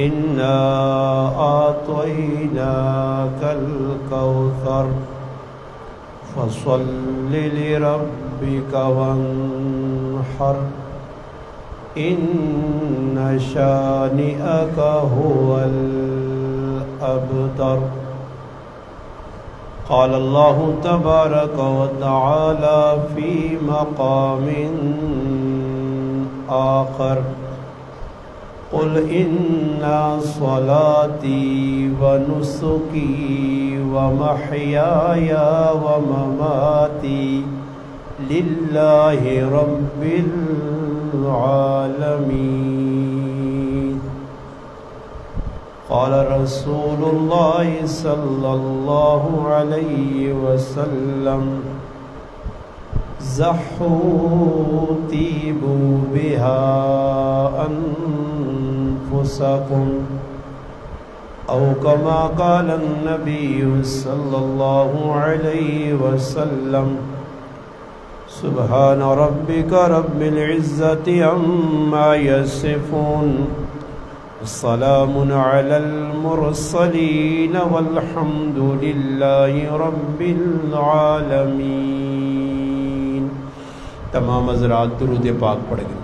إنا أعطيناك الكوثر فصل لربك وانحر إن شانئك هو الأبتر. قال الله تبارك وتعالى في مقام آخر قل إن صلاتي ونسكي ومحياي ومماتي لله رب العالمين. قال رسول الله صلى الله عليه وسلم زحوا طيبوا بها أنفسكم أو كما قال النبي صلى الله عليه وسلم سبحان ربك رب العزة عما يصفون السلام على المرسلين والحمد لله رب العالمين. تمام حضرات درود پاک پڑھ گئے.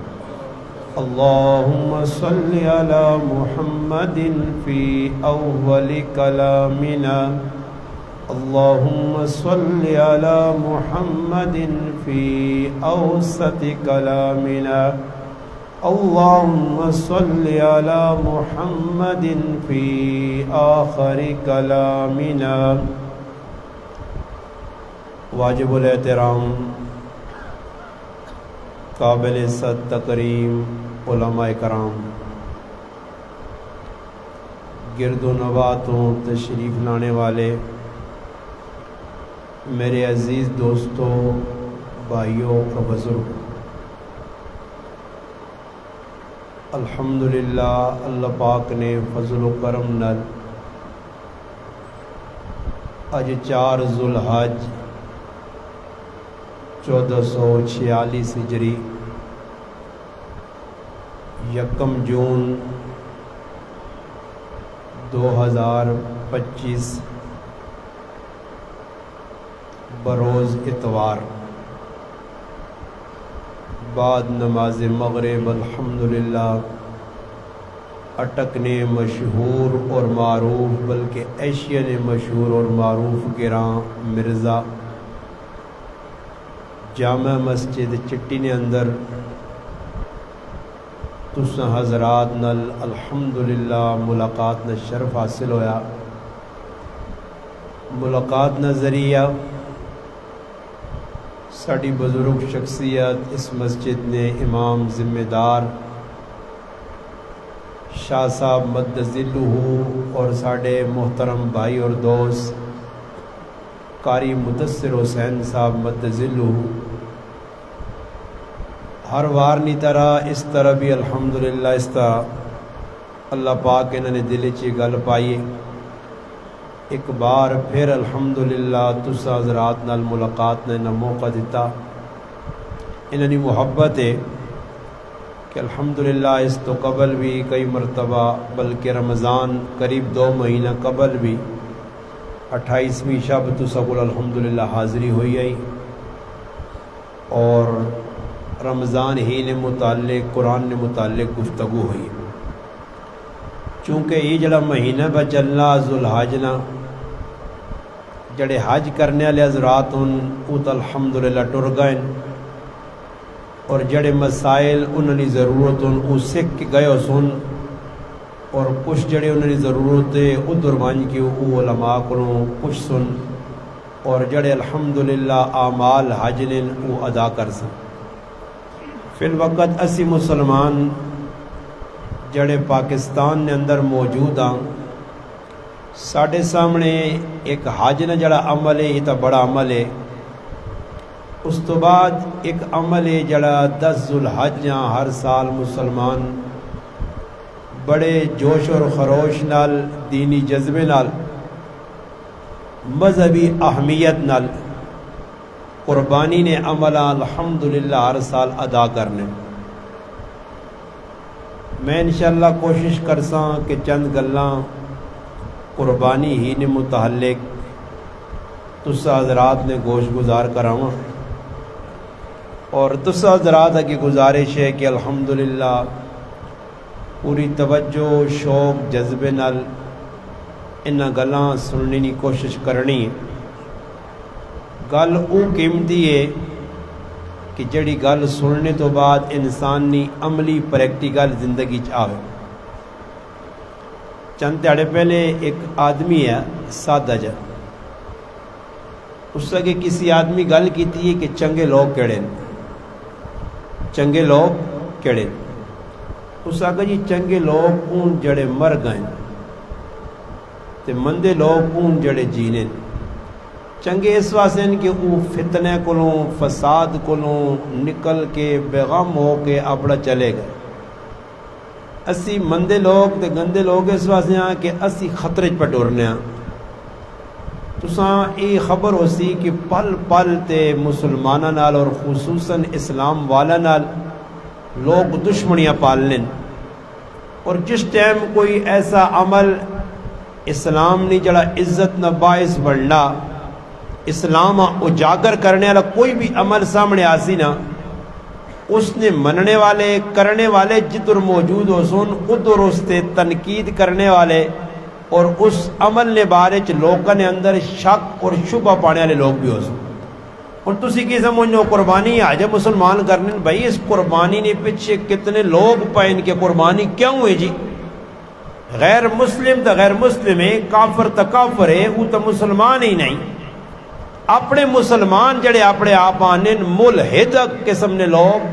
اللهم صل على محمد في أول كلامنا اللهم صل على محمد في أوسط كلامنا اللهم صل على محمد في آخر كلامنا. واجب الاحترام قابل صد تکریم علماء کرام، گرد و نواتوں تشریف لانے والے میرے عزیز دوستوں، بھائیوں و بزرگ، الحمدللہ اللہ پاک نے فضل و کرم نال اج 4 ذوالحج 1446 ہجری 1 جون 2025 بروز اتوار بعد نماز مغرب الحمدللہ اٹک نے مشہور اور معروف بلکہ ایشیا نے مشہور اور معروف گراں مرزا جامع مسجد چٹی نے اندر تساں حضرات نال الحمدللہ ملاقات نہ شرف حاصل ہویا. ملاقات نہ ذریعہ ساڑی بزرگ شخصیت اس مسجد نے امام ذمہ دار شاہ صاحب مد ذلہ اور ساڑے محترم بھائی اور دوست قاری مدثر حسین صاحب مد ذلہ ہر وار نی طرح اس طرح بھی الحمدللہ اس طرح اللہ پاک انہوں نے دل چی گل پائی. ایک بار پھر الحمدللہ تسا حضرات نال ملاقات نے نہ موقع دیتا. انہوں نے محبت ہے کہ الحمدللہ اس تو قبل بھی کئی مرتبہ بلکہ رمضان قریب 2 مہینہ قبل بھی 28ویں شب تسا کو الحمدللہ حاضری ہوئی ہے اور رمضان ہی نے متعلق قرآن نے متعلق گفتگو ہوئی. چونکہ یہ جڑا مہینہ بچلنا ذوالحج نا جڑے حج کرنے والے حضرات ان وہ تو الحمدللہ ٹر گئے اور جڑے مسائل انہوں نے ضرورت ان وہ سکھ کے گئے سن اور کچھ جڑے انہوں نے ضرورت ہے ادھر مان کے وہ علماء کو کچھ سن اور جڑے الحمدللہ اعمال حج نے وہ ادا کر سن. فی الوقت اسی مسلمان جڑے پاکستان نے اندر موجود ہاں ساڑھے سامنے ایک حج نہ جڑا عمل ہے یہ تو بڑا عمل ہے. اس تو بعد ایک عمل ہے جڑا 10 ذوالحج ہر سال مسلمان بڑے جوش اور خروش نال دینی جذبے نال مذہبی اہمیت نال قربانی نے عملہ الحمدللہ ہر سال ادا کرنے. میں انشاءاللہ کوشش کرساں کہ چند گلاں قربانی ہی نے متعلق تسا حضرات نے گوش گزار کراواں، اور تسا حضرات کی گزارش ہے کہ الحمدللہ پوری توجہ شوق جذبے نال انہاں گلاں سننے کی کوشش کرنی ہے۔ گل او قیمتی ہے کہ جڑی گل سننے تو بعد انسانی عملی پریکٹیکل زندگی آوے۔ چند دیہڑے پہلے ایک آدمی ہے سادہ جا، اس سے کسی آدمی گل کیتی ہے کہ چنگے لوگ کیڑے ہیں، چنگے لوگ کیڑے ہیں۔ اس آگے جی چنگے لوگ اون جڑے مر گئے تے مندے لوگ اون جڑے جینے۔ چنگے اس واسطے کہ وہ فتنے کولوں فساد کولوں نکل کے بیغم ہو کے اپنا چلے گئے۔ اسی مندے لوگ تے گندے لوگ اس واسطے ہیں کہ اسی خطرے پہ ٹرنے ہیں۔ تساں یہ خبر ہو سی کہ پل پل تے مسلماناں نال اور خصوصاً اسلام والا نال لوگ دشمنیاں پال لیں، اور جس ٹائم کوئی ایسا عمل اسلام نے جڑا عزت نہ باعث بڑھنا، اسلام اجاگر کرنے والا کوئی بھی عمل سامنے آسی نا، اس نے مننے والے کرنے والے جدر موجود ہو سن ادھر اس تے تنقید کرنے والے اور اس عمل نے بارے چ لوگوں نے اندر شک اور شبہ پانے والے لوگ بھی ہو سن۔ اور تسی کی سمجھو قربانی آج مسلمان کرنے، بھائی اس قربانی نے پیچھے کتنے لوگ پائن کے قربانی کیوں ہوئی جی؟ غیر مسلم تا غیر مسلم ہے، کافر تا کافر ہے، وہ تا مسلمان ہی نہیں۔ اپنے مسلمان جڑے اپنے آپ آنے ملحد قسم نے لوگ،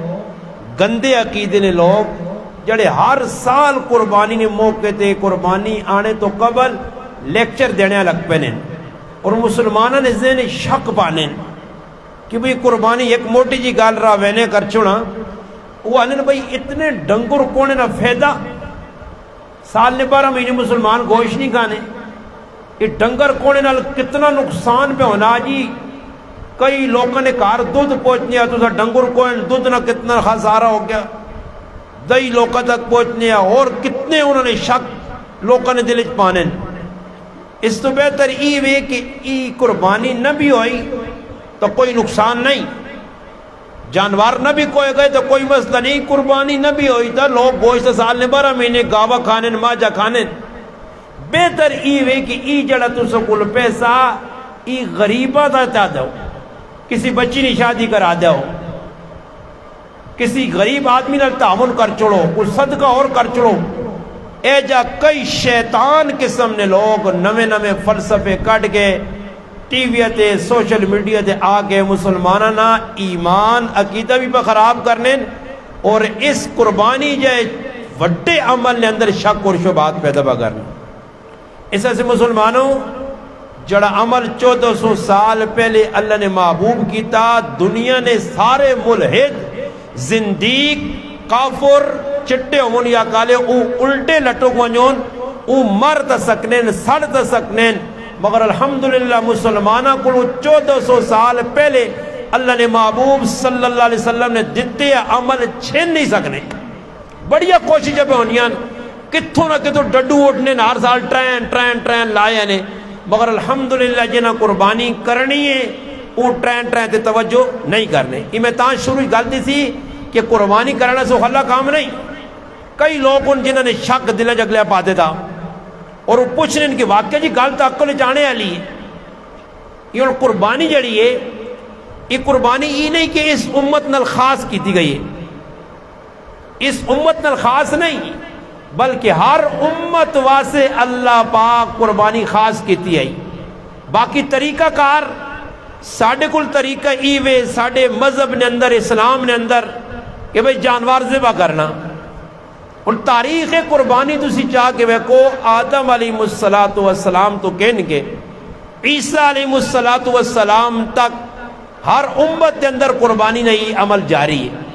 گندے عقیدے نے لوگ جڑے ہر سال قربانی نے موقع تے قربانی آنے تو قبل لیکچر دینے لگ پینے، اور مسلمانوں نے ذہن شک پانے کہ بھئی قربانی ایک موٹی جی گال رہا وینے کر چھوڑا، وہ آنے بھئی اتنے ڈنگر کونے نہ فیدہ، سال نے 12 مہینے مسلمان گوشت نہیں کھانے، یہ ڈنگر کونے نال کتنا نقصان پہ ہونا جی۔ کئی لوگوں نے کار دودھ پہنچنے تو سا ڈنگر کونے دودھ نہ کتنا خسارہ ہو گیا، دئی لوگوں تک پہنچنے، اور کتنے انہوں نے شک لوگوں نے دل پانے۔ اس تو بہتر یہ وے کہ ای قربانی نہ بھی ہوئی تو کوئی نقصان نہیں، جانور نہ بھی کوئی گئے تو کوئی مسئلہ نہیں، قربانی نہ بھی ہوئی تو لوگ گوشت سال نے 12 مہینے گاوا کھانے ماجا کھانے۔ بہتر ای وے کہ ای جڑا تو سکول پیسہ ای غریبہ دا دو، کسی بچی نے شادی کرا دو، کسی غریب آدمی نے تعاون کر چھوڑو، کچھ صدقہ اور کر چھوڑو۔ اے جا کئی شیطان قسم نے لوگ نوے نوے فلسفے کٹ کے ٹی وی تے سوشل میڈیا تے آگے مسلمانہ نا ایمان عقیدہ بھی پہ خراب کرنے، اور اس قربانی جائے وڈے عمل نے اندر شک اور شبہات پیدا پہ کرنے۔ اس ایسے مسلمانوں جڑا عمل 1400 سال پہلے اللہ نے محبوب کیتا، دنیا نے سارے ملحد زندیق کافر چٹے ہون یا کالے او الٹے لٹو گونجون او مر تا سکنین سڑ تا سکنین، مگر الحمدللہ مسلمانہ کو 1400 سال پہلے اللہ نے محبوب صلی اللہ علیہ وسلم نے دیتے عمل چھین نہیں سکنے۔ بڑیا کوشش پہ ہونیاں کتھوں نہ کتھوں ڈڈو اٹھنے ہر سال ٹرین لائے نے، مگر الحمدللہ جنہ قربانی کرنی ہے وہ ٹرین تے توجہ نہیں کرنے۔ یہ میں تاں شروع غلطی سی کہ قربانی کرنا سے خلا کام نہیں۔ کئی لوگ ان جنہوں نے شک دل جگلیا پاتے تھا اور وہ پوچھنے ان کے واقعہ جی گل تو عقل جانے والی ہے۔ یہ قربانی جڑی ہے یہ قربانی یہ نہیں کہ اس امت نال خاص کیتی گئی ہے، اس امت نال خاص نہیں بلکہ ہر امت واسے اللہ پاک قربانی خاص کیتی ہے۔ باقی طریقہ کار ساڑھے کل طریقہ ایوے ساڑھے مذہب نے اندر اسلام نے اندر کہ بھئی جانوار ذبح کرنا، اور تاریخ قربانی تسی چاہ کے ویکو آدم علیہ السلام تو کہن کے عیسیٰ علیہ السلام تک ہر امت کے اندر قربانی نہیں عمل جاری ہے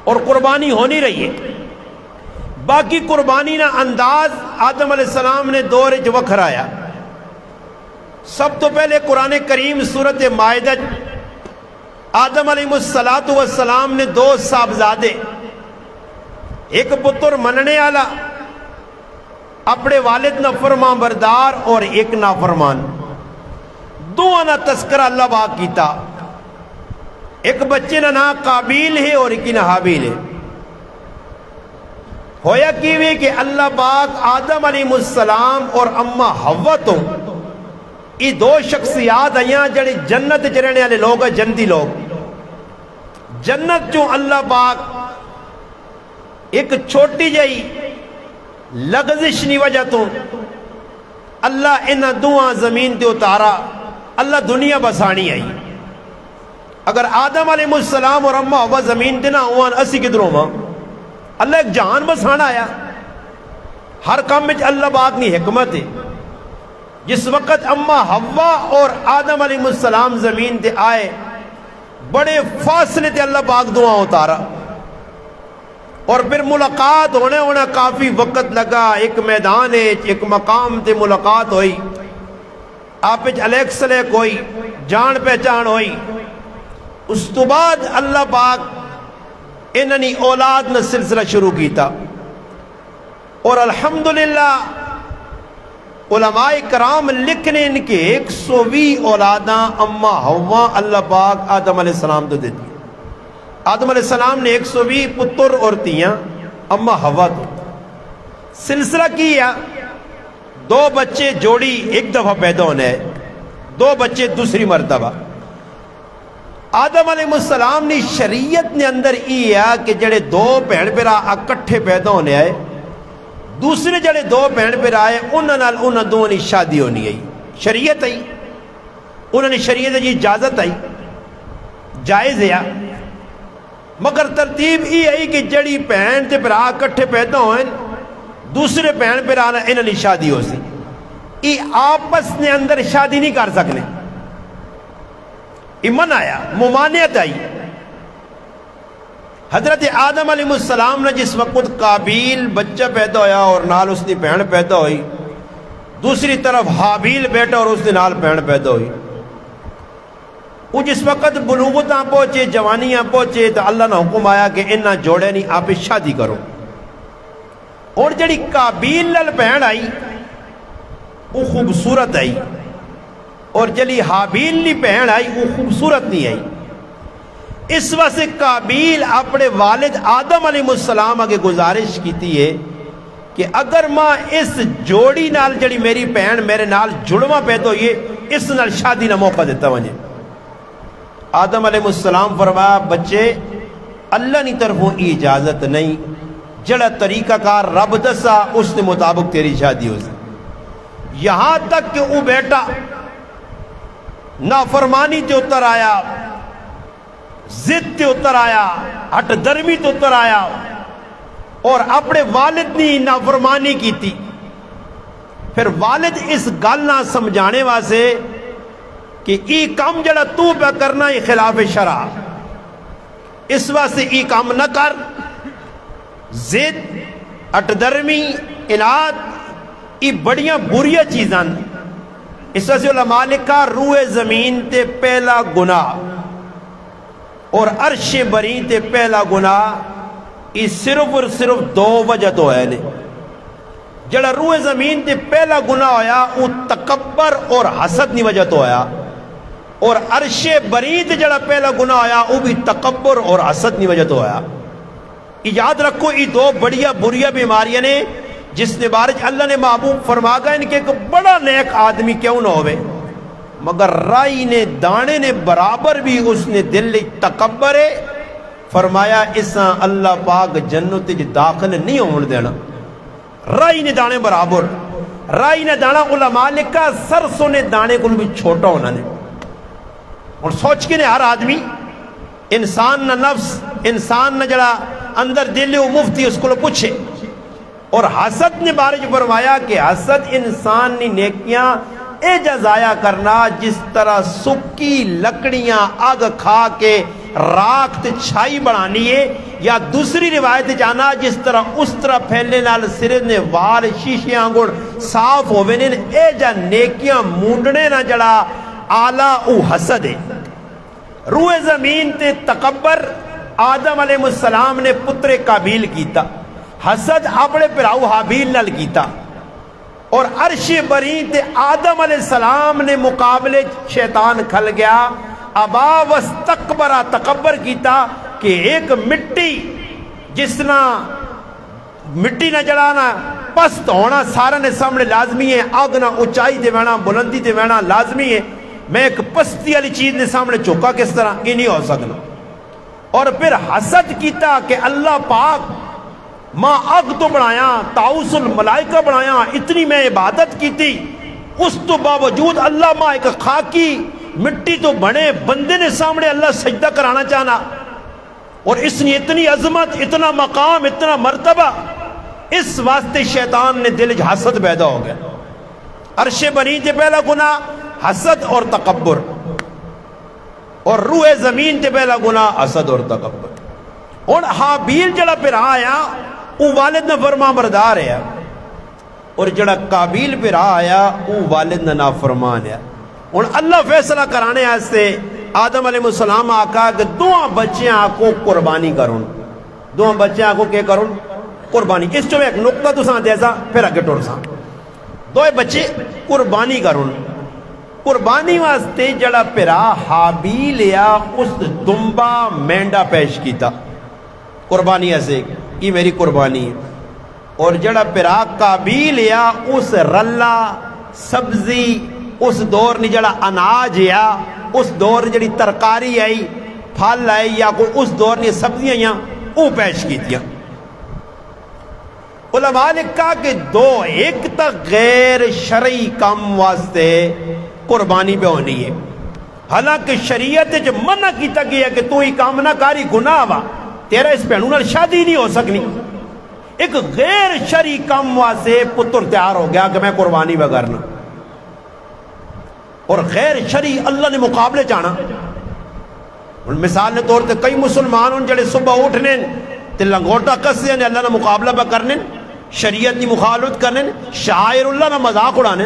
اور قربانی ہونی رہی ہے۔ باقی قربانی نہ انداز آدم علیہ السلام نے دور وکھرایا۔ سب تو پہلے قرآن کریم سورۃ مائدہ آدم علیہ السلام نے 2 صاحبزادے، ایک پتر مننے والا، اپنے والد نافرمان بردار، اور ایک نافرمان، دونوں کا تذکرہ اللہ پاک کیتا۔ ایک بچے کا نام قابیل ہے اور ایک نام حابیل ہے۔ ہویا کیویں کہ اللہ پاک آدم علیہ السلام اور اما حوا تو یہ دو شخصیات آئیاں جڑے جنت چ رہنے والے لوگ ہیں، جنتی لوگ۔ جنت جو اللہ پاک ایک چھوٹی جئی لغزش نی وجہ تو اللہ انہاں دعا زمین تے اتارا، اللہ دنیا بسانی آئی۔ اگر آدم علیہ السلام اور اما حوا زمین تے نہ ہوان اسی کدھروں ماں، اللہ ایک جہان بسانا آیا۔ ہر کام میں اللہ پاک نی حکمت ہے۔ جس وقت اما حوا اور آدم علیہ السلام زمین تے آئے، بڑے فاصلے تے اللہ پاک دعا اتارا، اور پھر ملاقات ہونا کافی وقت لگا۔ ایک میدان ہے، ایک مقام تے ملاقات ہوئی، آپچ الیک سلیک ہوئی، جان پہچان ہوئی۔ اس تو بعد اللہ پاک انہی اولاد نے سلسلہ شروع کیتا، اور الحمدللہ علماء کرام لکھنے ان کے 120 اولاداں اما حوا اللہ پاک آدم علیہ السلام تو دیتی۔ آدم علیہ السلام نے 120 پتر اور تیاں، اما حوا تو سلسلہ کیا۔ 2 بچے جوڑی ایک دفعہ پیدا ہونے ہے، 2 بچے دوسری مرتبہ۔ آدم علیہ السلام نے شریعت نے اندر یہ ہے کہ جڑے 2 بہن بھرا اکٹھے پیدا ہونے آئے، دوسرے جڑے 2 بہن بھرا آئے انہوں دونوں نے شادی ہونی آئی، شریعت آئی، انہوں نے شریعت جی اجازت آئی، جائز ہے۔ مگر ترتیب یہ ہے کہ جڑی بہن تے بھرا اکٹھے پیدا ہوئے، دوسرے بہن بھرا انہوں نے شادی ہو سی، یہ آپس نے اندر شادی نہیں کر سکنے، ایمان آیا، ممانعت آئی۔ حضرت آدم علیہ السلام نے جس وقت قابیل بچہ پیدا ہویا اور نال اس نے بہن پیدا ہوئی، دوسری طرف حابیل بیٹا اور اس نے نال بہن پیدا ہوئی۔ وہ جس وقت بلوغتاں پہنچے، جوانیاں پہنچے، تو اللہ نے حکم آیا کہ انہاں جوڑے نہیں آپ شادی کرو۔ اور جڑی قابیل لال بہن آئی وہ خوبصورت آئی، اور جلی حابیل لی بہن آئی وہ خوبصورت نہیں آئی۔ اس واسطے قابیل اپنے والد آدم علیہ السلام آگے گزارش کیتی ہے کہ اگر ماں اس جوڑی نال جڑی میری بہن میرے نال جڑواں پیدا ہوئی ہے، اس نال شادی نہ موقع دیتا وجہ۔ آدم علیہ السلام فرمایا بچے اللہ نی طرفوں اجازت نہیں، جڑا طریقہ کار رب دسا اس نے مطابق تیری شادی ہو سی۔ یہاں تک کہ وہ بیٹا نافرمانی تے اتر آیا، ضد تے اتر آیا، ہٹ درمی تے اتر آیا، اور اپنے والد نے نافرمانی کی تھی۔ پھر والد اس گل نہ سمجھانے واسے کہ ای کام جڑا تو پہ کرنا یہ خلاف شرع، اس واسطے ای کام نہ کر۔ ضد، ہٹ درمی، اناد، ای بڑیاں بریاں چیزاں۔ اس واسطے علماء لکھا روح زمین تے پہلا گناہ اور عرش بری تے پہلا گناہ، یہ صرف اور صرف 2 وجہ تو ہے نے۔ جڑا روح زمین تے پہلا گناہ ہویا وہ تکبر اور حسد نی وجہ تو ہویا، اور عرش بری تے جڑا پہلا گناہ ہویا وہ بھی تکبر اور حسد نی وجہ تو ہویا۔ یاد رکھو یہ 2 بڑیا بریاں بیماریاں نے جس نے بارج اللہ نے محبوب فرما گا ان کے ایک بڑا نیک آدمی کیوں نہ ہوئے، مگر رائی نے دانے نے برابر بھی اس نے دل تکبر ہے، فرمایا اساں اللہ پاک جنت داخل نہیں ہون دینا۔ رائی نے دانے برابر، رائی نے دانا علماء لکھا سرسوں نے دانے کو بھی چھوٹا ہونا نے۔ اور سوچ کے نے ہر آدمی انسان نہ نفس، انسان نہ جڑا اندر دل وہ مفتی اس کو پوچھے۔ اور حسد نے بارج فرمایا کہ حسد انسان نے نیکیاں اے جزایا کرنا جس طرح سکی لکڑیاں آگ کھا کے راکھ تے چھائی بڑھانی ہے، یا دوسری روایت جانا جس طرح اس طرح پھیلنے نال سرے نے وال شیشے آنگڑ صاف ہوئے نے، اے جا نیکیاں مونڈنے نہ جڑا آلہ او حسد ہے۔ روح زمین تے تکبر آدم علیہ السلام نے پتر قابیل کیتا، حسد اپنے پراؤ حابیل نال کیتا اور عرش بری تے آدم علیہ السلام نے مقابلے شیطان کھل گیا ابا واستکبرا تکبر کیتا کہ ایک مٹی جس نہ مٹی نہ جڑانا پست ہونا سارا نے سامنے لازمی ہے آگ نہ اونچائی تے وینا بلندی تے وینا لازمی ہے میں ایک پستی والی چیز نے سامنے چوکا کس طرح یہ نہیں ہو سکنا اور پھر حسد کیتا کہ اللہ پاک ماں اگ تو بنایا طاؤس الملائکہ بنایا اتنی میں عبادت کی تھی اس تو باوجود اللہ ماں ایک خاکی مٹی تو بنے بندے نے سامنے اللہ سجدہ کرانا چاہنا اور اس نے اتنی عظمت اتنا مقام اتنا مرتبہ اس واسطے شیطان نے دل حسد پیدا ہو گیا عرش بنی تے پہلا گناہ حسد اور تکبر اور روح زمین تے پہلا گناہ حسد اور تکبر اور حابیل جڑا پھر آیا وہ والد نہ فرما بردار ہے اور جڑا قابیل پھر آیا وہ والد نہ نافرمان ہے اور اللہ فیصلہ کرانے آستے آدم علیہ السلام آقا کہ دو بچیاں کو قربانی کروں دو بچیاں کو کیا کروں قربانی اس جو ایک نقطہ تو ساں دیسا پھر اگے ٹور ساں دو بچے قربانی کروں قربانی واسطے جڑا پھرا حابیل یا اس دمبا مینڈا پیش کیتا قربانی ایسے یہ میری قربانی ہے اور جڑا پھرا قابیل یا اس رلا سبزی اس دور نے جڑا اناج یا اس دور نے جڑی ترکاری آئی پھل آئی یا کوئی اس دور نے سبزیاں یا وہ پیش کی دیا علماء نے کہا کہ دو ایک تک غیر شرعی کام واسطے قربانی پہ ہونی ہے حالانکہ شریعت جو منع کیتا گیا کہ تو ہی کام نہ کاری گناہ وا تیرا اس پہنوں نال شادی نہیں ہو سکنی ایک غیر شرعی کام واسطے پتر تیار ہو گیا کہ میں قربانی وگرنا اور غیر شرعی اللہ نے مقابلے چانا مثال نے طور تے کئی مسلمان ان جڑے صبح اٹھنے تے لنگوٹا کسے نے اللہ نے مقابلہ پہ کرنے شریعت کی مخالفت کرنے شاعر اللہ نہ مذاق اڑانے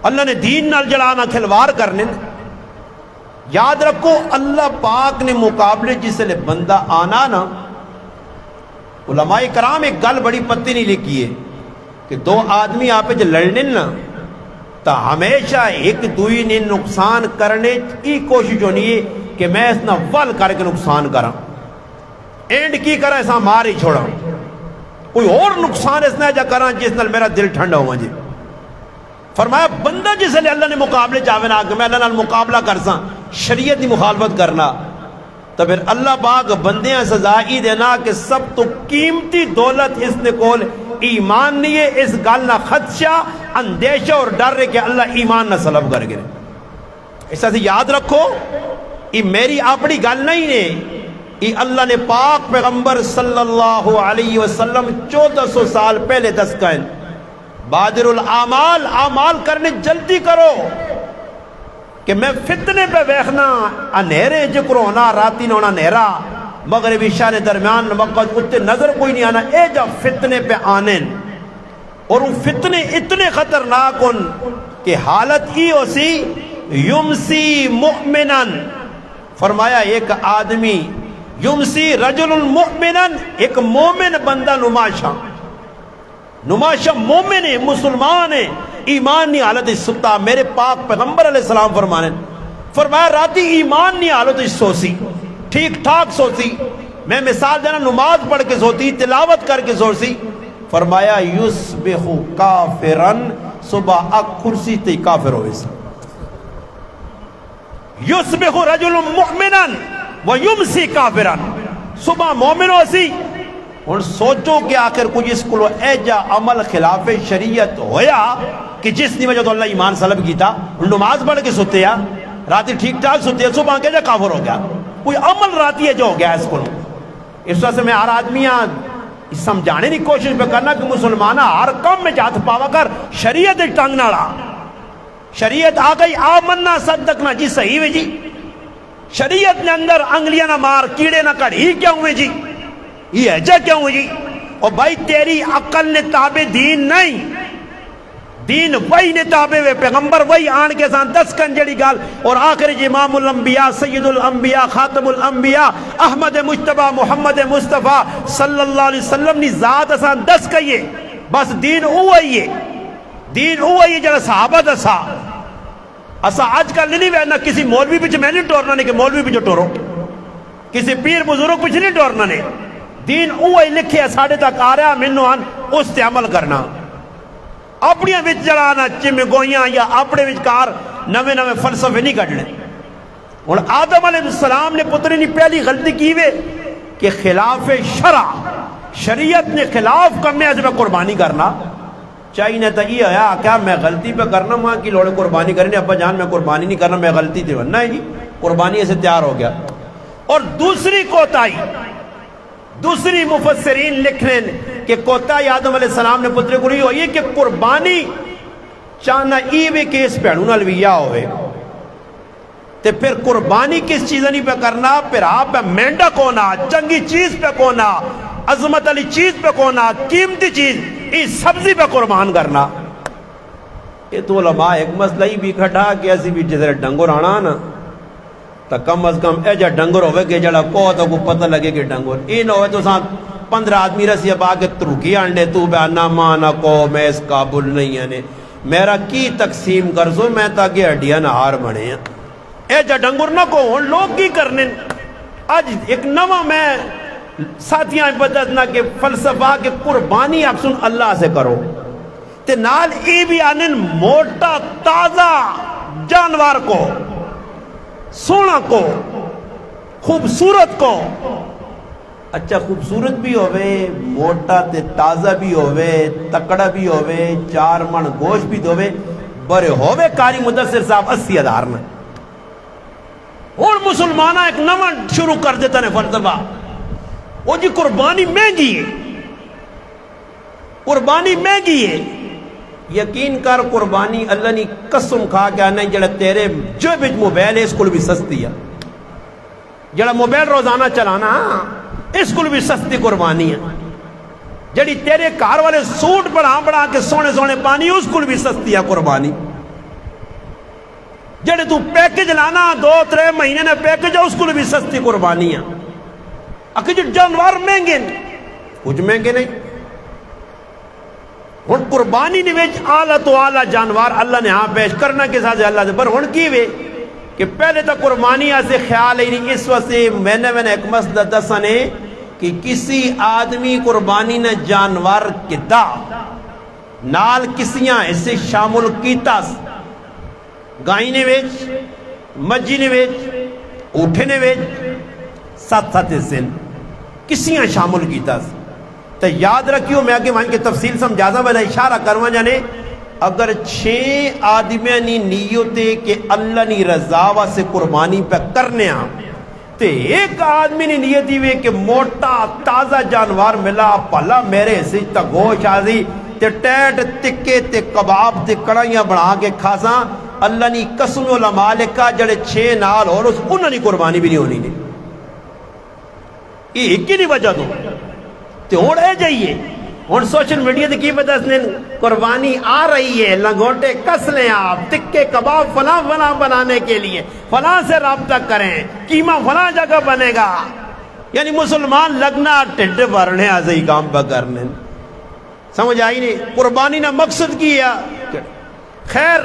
اللہ نے دین نال جڑانا کھلوار کرنے یاد رکھو اللہ پاک نے مقابلے جس لئے بندہ آنا نا علماء کرام ایک گل بڑی پتی نہیں لکھی ہے کہ دو آدمی آپ جو لڑنے نا تا ہمیشہ ایک دوئی نے نقصان کرنے کی کوشش ہونی ہے کہ میں اس نا ول کر کے نقصان کرا اینڈ کی کرا ایسا مار ہی چھوڑا کوئی اور نقصان اس نے جا کرا جس نال میرا دل ٹھنڈا ہوا جی فرمایا بندہ جس لئے اللہ نے مقابلے چاہوے نا کہ میں اللہ نال مقابلہ کرساں شریعت کی مخالفت کرنا تو پھر اللہ پاک بندیاں سزائی دینا کہ سب تو قیمتی دولت اس نے کول ایمان نہیں ہے اس گل نہ خدشہ اندیشہ اور ڈر ہے کہ اللہ ایمان نہ سلب کر گرے اس سے یاد رکھو یہ میری اپنی گل نہیں ہے یہ اللہ نے پاک پیغمبر صلی اللہ علیہ وسلم 1400 سال پہلے دس کہیں بادر الاعمال اعمال کرنے جلدی کرو کہ میں فتنے پہ ویخنا انہیرے جکر ہونا راتی نہ ہونا نہرا مغربی شان درمیان وقت اتنے نظر کوئی نہیں آنا اے جا فتنے پہ آنے اور وہ فتنے اتنے خطرناک ان کہ حالت ہی ہو سی یمسی مؤمنن فرمایا ایک آدمی یمسی رجل مؤمنن ایک مومن بندہ نماشا مومن ہے مسلمان ہے ایمان نہیں حالت ستا میرے پاک پیغمبر علیہ السلام فرمایا راتی ایمان نہیں حالت سوسی ٹھیک ٹھاک سوسی میں مثال دینا نماز پڑھ کے سوتی تلاوت کر کے سوسی فرمایا یصبح کافرن صبح اک کرسی تے کافر ہوئے سا یصبح رجل مؤمنن ویمسی کافرن صبح مومن ہو سی اور سوچو کہ آخر کچھ اس کو ایجا عمل خلاف شریعت ہویا کہ جس نے وجہ تو اللہ ایمان سلب کی تھا نماز پڑھ کے سوتے یا راتی ٹھیک ٹھاک سوتے ہیں صبح کے جا کافر ہو گیا کوئی عمل راتی ہے جو ہو گیا اس کو اس وجہ سے میں ہر آدمیاں سمجھانے کی کوشش پہ کرنا کہ مسلمانہ ہر کام میں جات پاوا کر شریعت ایک ٹانگ نہ ڑا شریعت آ گئی آمنا صدقنا جی صحیح ہے جی شریعت نے اندر انگلیاں نہ مار کیڑے نہ کڑ ہی کیا ہوئے جی یہ ایجا کیا ہوئی جی اور بھائی تیری عقل نے تابع دین نہیں دین وہی نے تابع ہوئے پیغمبر وہی آن کے ساتھ دس کن جڑی گال اور آخر امام الانبیاء سید الانبیاء خاتم الانبیاء احمد مجتبہ محمد مصطفیٰ صلی اللہ علیہ وسلم نی ذات اسان دس کئیے بس دین اوہی ہے دین اوہی ہے جڑا صحابہ دسا اسا آج کل نہیں وینا کسی مولوی پچھ میں نہیں ٹورنا نہیں کہ مولوی پچھ ٹورو کسی پیر بزرگ پچھ نہیں ٹورنا نہیں دین اوہی لکھے ہے ساڑھے تک آ رہا منو آن اس تے عمل کرنا اپنی وچ جڑانا چمگویاں یا اپنے وچ کار نوے نوے فلسفے نہیں کر لیں اور آدم علیہ السلام نے پتری نے پہلی غلطی کی ہوئے کہ خلاف شرع شریعت نے خلاف کمیں از میں قربانی کرنا چاہیے نہ تو یہ ہے کیا میں غلطی پہ کرنا ماں کی لوڑے قربانی کرنے ابا جان میں قربانی نہیں کرنا میں غلطی تھی ورنہ ہے جی قربانی ایسے تیار ہو گیا اور دوسری کوتاہی دوسری مفسرین لکھ رہے ہیں کہ کوتاہی آدم علیہ السلام نے پترے کو نہیں ہوئی کہ قربانی چاہنا ایوے کے اس پیڑوں نہ لویا ہوئے تے پھر قربانی کس چیز نہیں پہ کرنا پھر آپ پہ مینڈا کونا چنگی چیز پہ کونا عظمت علی چیز پہ کونا قیمتی چیز اس سبزی پہ قربان کرنا یہ تو علماء ایک مسئلہ ہی بھی کھٹا کہ ایسی بھی جیسے ڈنگر آنا نا تو کم از کم اے جا ڈنگر ہوئے کہ جڑا کو تو کو پتہ لگے کہ ڈنگر این ہوئے تو ساتھ 15 آدمی رسی اب آگے ترکی آنڈے تو بے نہ مانا کو میں اس قابل نہیں ہے میرا کی تقسیم کرزو میں تاکہ ہڈیاں نہار بڑھے ہیں اے جا ڈنگر نہ کو ہون لوگ کی کرنے آج ایک نوہ میں ساتھیاں بدتنا کہ فلسفہ کہ قربانی آپ سن اللہ سے کرو تے نال ای بھی آنن موٹا تازہ جانوار کو سونا کو خوبصورت کو اچھا خوبصورت بھی ہوئے موٹا تے تازہ بھی ہوئے تکڑا بھی ہوئے 4 من گوشت بھی ہوئے بڑے ہوئے کاری مدثر صاحب 80,000 میں اور مسلمانہ ایک نواں شروع کر دیتا نے فلسفہ وہ جی قربانی مہنگی ہے قربانی مہنگی ہے یقین کر قربانی اللہ نے قسم کھا کے آنا جڑا تیرے جو بھی موبائل ہے اس کو بھی سستی ہے جڑا موبائل روزانہ چلانا اس کو بھی سستی قربانی ہے جڑی تیرے کار والے سوٹ بڑھا کے سونے سونے پانی اس کو بھی سستی ہے قربانی جڑے تو پیکج لانا 2-3 مہینے نے پیکج ہے اس کو بھی سستی قربانی ہے اکھے جو جانوار مہنگے کچھ مہنگے نہیں ہن قربانی نے وچ اعلیٰ تو اعلیٰ جانوار اللہ نے ہاں پیش کرنا کے ساتھ اللہ سے پر ہن کی وے کہ پہلے تک قربانی سے خیال ہی نہیں اس وقت سے میں نے ایک مسئلہ دسانے کہ کسی آدمی قربانی نے جانور کتا نال کسیاں اسے شامل کیتا گائیں نے ویچ مجھی نے ویچ اٹھے نے ویچ 7 سن کسیاں شامل کیتا تو یاد رکھیو میں آگے وہاں کی تفصیل سمجھازہ میں اشارہ کروا جانے اگر 6 آدمیاں نی نیوتے کہ اللہ نی رضاوہ سے قربانی پہ کرنے آم تے ایک آدمی نی نیتی ہوئے کہ موٹا تازہ جانوار ملا پلا میرے سے تا گوش آزی تے ٹیٹ تکے تے کباب تے کڑائیاں بڑھا کے کھاساں اللہ نی قسم علماء لکھا جڑے 6 نال اور اس انہوں نے قربانی بھی نہیں ہونی نہیں یہ ایک ہی نہیں وجہ دو تے اور اے جائیے اور سوشل میڈیا تے کی وجہ سے قربانی آ رہی ہے لنگوٹے کس لیں آپ تکے کباب فلاں فلاں بنانے کے لیے فلاں سے رابطہ کریں قیمہ فلاں جگہ بنے گا یعنی مسلمان لگنا ٹھڈ بھرنے آزائی کام پہ کرنے سمجھ آئی نہیں قربانی نہ مقصد کیا خیر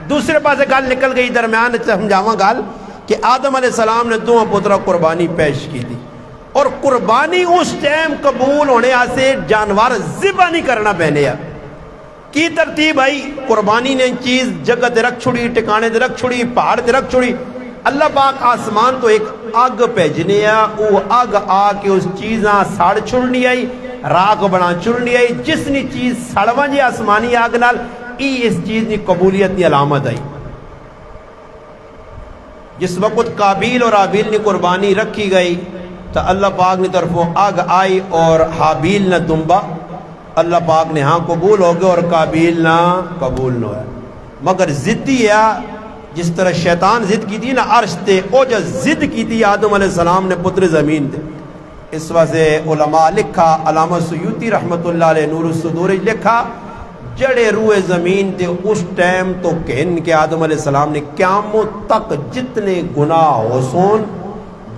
دوسرے پاسے گال نکل گئی درمیان سمجھاواں گال کہ آدم علیہ السلام نے 2 پترہ قربانی پیش کی تھی اور قربانی اس ٹائم قبول ہونے سے جانوار ذبح نہیں کرنا پہنے کی ترتیب آئی قربانی نے چیز جگہ تے رکھ چھڑی ٹکانے تے رکھ چھڑی پہاڑ تے رکھ چھڑی اللہ پاک آسمان تو ایک آگ پیجنے وہ آگ آ کے اس چیزاں ساڑ چھڑنی آئی راک بنا چھڑنی آئی جس نے چیز سڑواں جی آسمانی آگ نال اس چیز نے قبولیت نے علامت آئی جس وقت قابیل اور حابیل نے قربانی رکھی گئی تو اللہ پاک نے طرفوں آگ آئی اور حابیل نہ دنبا اللہ پاک نے ہاں قبول ہو گئے اور قابیل نہ قبول نہ ہوا مگر ضدی ہے جس طرح شیطان ضد کی تھی نا عرش تے او جو ضد کی تھی آدم علیہ السلام نے پتر زمین تے اس وجہ سے علماء لکھا علامہ سیوطی رحمت اللہ علیہ نور الصدور لکھا جڑے روئے زمین تے اس ٹائم تو کہن کہ آدم علیہ السلام نے قیامت تک جتنے گناہ ہو سون،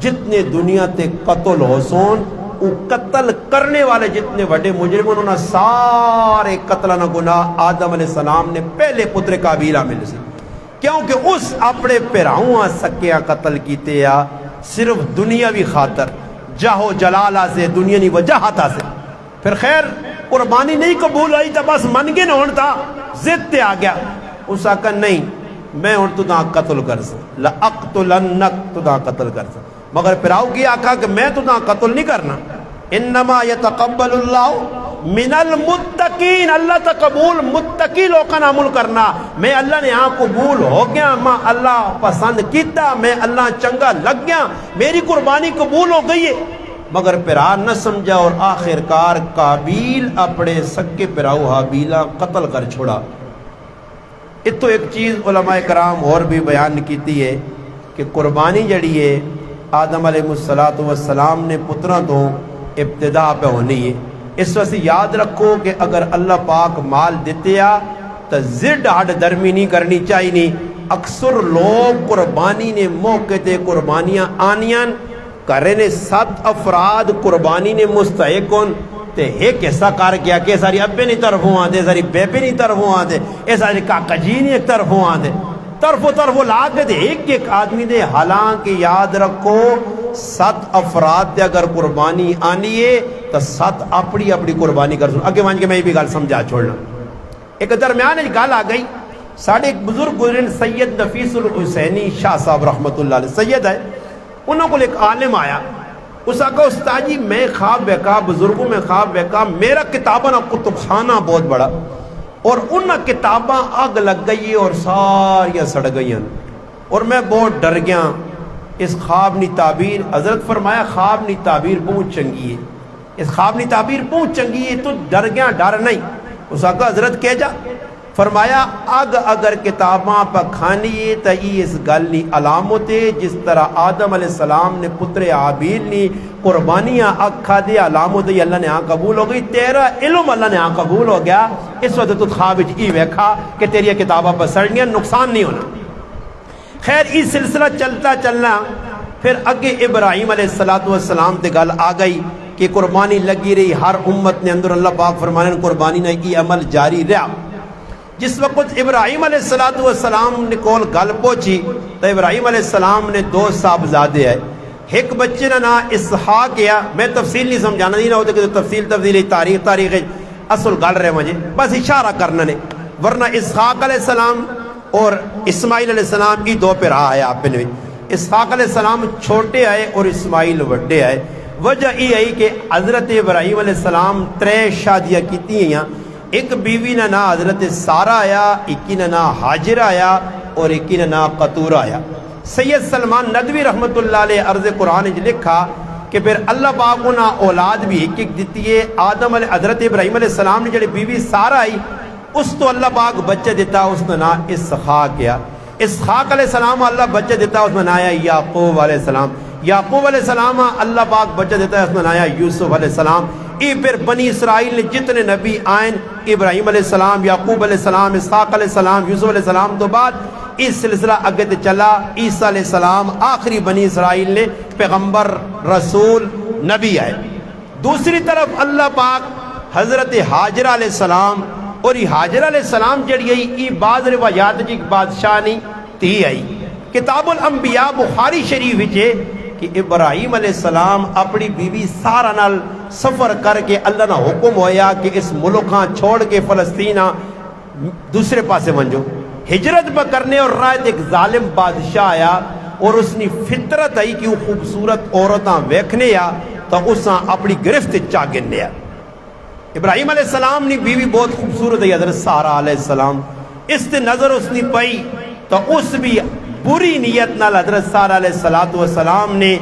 جتنے دنیا تے قتل ہو سون، وہ قتل کرنے والے جتنے بڑے مجرم انہوں نے سارے قتلانہ گناہ آدم علیہ السلام نے پہلے پتر قابیل عامل سے، کیونکہ اس اپنے پیراؤں سکیاں قتل کیتے یا صرف دنیاوی خاطر جاہو جلالہ سے دنیاوی وجاہتہ سے. پھر خیر قربانی نہیں قبول آئی تو بس من گئے نہ ہوتا ضد تے آ گیا. اس آقا نہیں میں ہوں تو قتل کر سا لَأَقْتُلَنَّكَ تو قتل کر سا، مگر پھر آؤ کی آقا کہ میں تو قتل نہیں کرنا. انما یتقبل اللہ من المتقین، اللہ تا قبول متقی لوگوں نے عمل کرنا. میں اللہ نے یہاں قبول ہو گیا، میں اللہ پسند کیتا، میں اللہ چنگا لگ گیا، میری قربانی قبول ہو گئی ہے. مگر پھرا نہ سمجھا اور آخر کار قابیل اپنے سکے پھراؤ حابیلہ قتل کر چھوڑا. اتو ایک چیز علماء کرام اور بھی بیان کیتی ہے کہ قربانی جڑی ہے آدم علیہ السلام نے پتروں تو ابتدا پہ ہونی ہے. اس وقت یاد رکھو کہ اگر اللہ پاک مال دیتے آ تو زد ہڈ درمی نہیں کرنی چاہیے. اکثر لوگ قربانی نے موقع تے قربانیاں آنیاں کرے نے 7 افراد قربانی نے مستحق ہون تے ایک حصہ کر گیا کہ ساری ابے نہیں طرفوں آتے، ساری بیبے نہیں طرفوں آتے، اے ساری کاکا جی نہیں ایک طرفوں آتے، طرفوں لا کے دے ایک آدمی دے. حالانکہ یاد رکھو 7 افراد دے اگر قربانی آنی ہے تو 7 اپنی اپنی قربانی کر سو. اگے مان کے میں یہ بھی گل سمجھا چھوڑنا. ایک درمیان ایک گل آ گئی، ساڑھے ایک بزرگ گزرن سید نفیس الحسینی شاہ صاحب رحمۃ اللہ علیہ سید ہے، انہوں کو ایک عالم آیا، اس آقا استاد جی میں خواب بیکا، بزرگوں میں خواب بیکا، میرا کتاباں کتب خانہ بہت بڑا اور ان کتاباں آگ لگ گئی اور ساریاں سڑ گئی اور میں بہت ڈر گیا. اس خواب نی تعبیر حضرت فرمایا خواب نی تعبیر بہت چنگی ہے، اس خواب نی تعبیر بہت چنگی ہے، تو ڈر گیا ڈر نہیں. اس آقا حضرت کہہ جا، فرمایا اگ اگر کتاباں پہ کھانی ہے تو اس گل نی علامت ہے جس طرح آدم علیہ السلام نے پتر حابیل نی قربانیاں اگ کھا دے علامت ہے اللہ نے ہاں قبول ہو گئی. تیرا علم اللہ نے ہاں قبول ہو گیا. اس وقت تو خواب ای ویکھا کہ تیری کتاباں پہ سڑنیاں نقصان نہیں ہونا. خیر یہ سلسلہ چلتا چلنا پھر اگے ابراہیم علیہ السلام تے گل آ گئی کہ قربانی لگی رہی، ہر امت نے اندر اللہ پاک فرمانے قربانی نے یہ عمل جاری رہا. جس وقت ابراہیم علیہ السلام نے کول گل پہنچی تو ابراہیم علیہ السلام نے 2 صاحبزادے آئے. ایک بچے کا نام اسحاق ہے، میں تفصیل نہیں سمجھانا نہیں نہ ہوتے کہ تفصیل تاریخ اصل گل رہے مجھے بس اشارہ کرنا نے. ورنہ اسحاق علیہ السلام اور اسماعیل علیہ السلام یہ 2 پھرا آئے. آپ نے اسحاق علیہ السلام چھوٹے آئے اور اسماعیل وڈے آئے. وجہ یہ ہے کہ حضرت ابراہیم علیہ السلام 3 شادیاں کیتی ہیں. ایک بیوی نا نا حضرت سارہ آیا، ایک نا نا حاجر آیا اور ایک نا نا قطورہ آیا. سید سلمان ندوی رحمت اللہ علیہ عرض قرآن لکھا کہ پھر اللہ پاک نے اولاد بھی ایک دیتی ہے. آدم علیہ حضرت ابراہیم علیہ السلام نے جڑی بیوی سارہ آئی اس تو اللہ پاک بچہ دیتا، اس نے نا اسحاق کیا. اسحاق علیہ السلام اللہ بچہ دیتا، اس میں نایا یعقوب علیہ السلام. یعقوب علیہ السلام اللہ پاک بچہ دیتا ہے، اس میں نایا یوسف علیہ السلام. یہ پھر بنی اسرائیل نے جتنے نبی آئین ابراہیم علیہ السلام، یعقوب علیہ السلام، اسحاق علیہ السلام، یوسف علیہ السلام تو بعد اس سلسلہ اگے چلا. عیسیٰ علیہ السلام آخری بنی اسرائیل نے پیغمبر رسول نبی آئے. دوسری طرف اللہ پاک حضرت حاجر علیہ السلام اور یہ حاجر علیہ السلام جڑی آئی یہ بعض روایات جی بادشاہ نہیں تھی آئی. کتاب الانبیاء بخاری شریف وچے کہ ابراہیم علیہ السلام اپنی بیوی سارہ نال سفر کر کے اللہ نے حکم ہویا کہ اس ملکاں چھوڑ کے فلسطین دوسرے پاسے منجو ہجرت پہ کرنے. اور رائت ایک ظالم بادشاہ آیا اور اس نے فطرت آئی کہ وہ خوبصورت عورتاں ویکھنے یا تو اس اپنی گرفت چاہ گننے یا. ابراہیم علیہ السلام نے بیوی بہت خوبصورت ہے حضرت سارہ علیہ السلام. اس تے نظر اس نے پئی تو اس بھی بری نیت نال حضرت سارہ علیہ السلام نے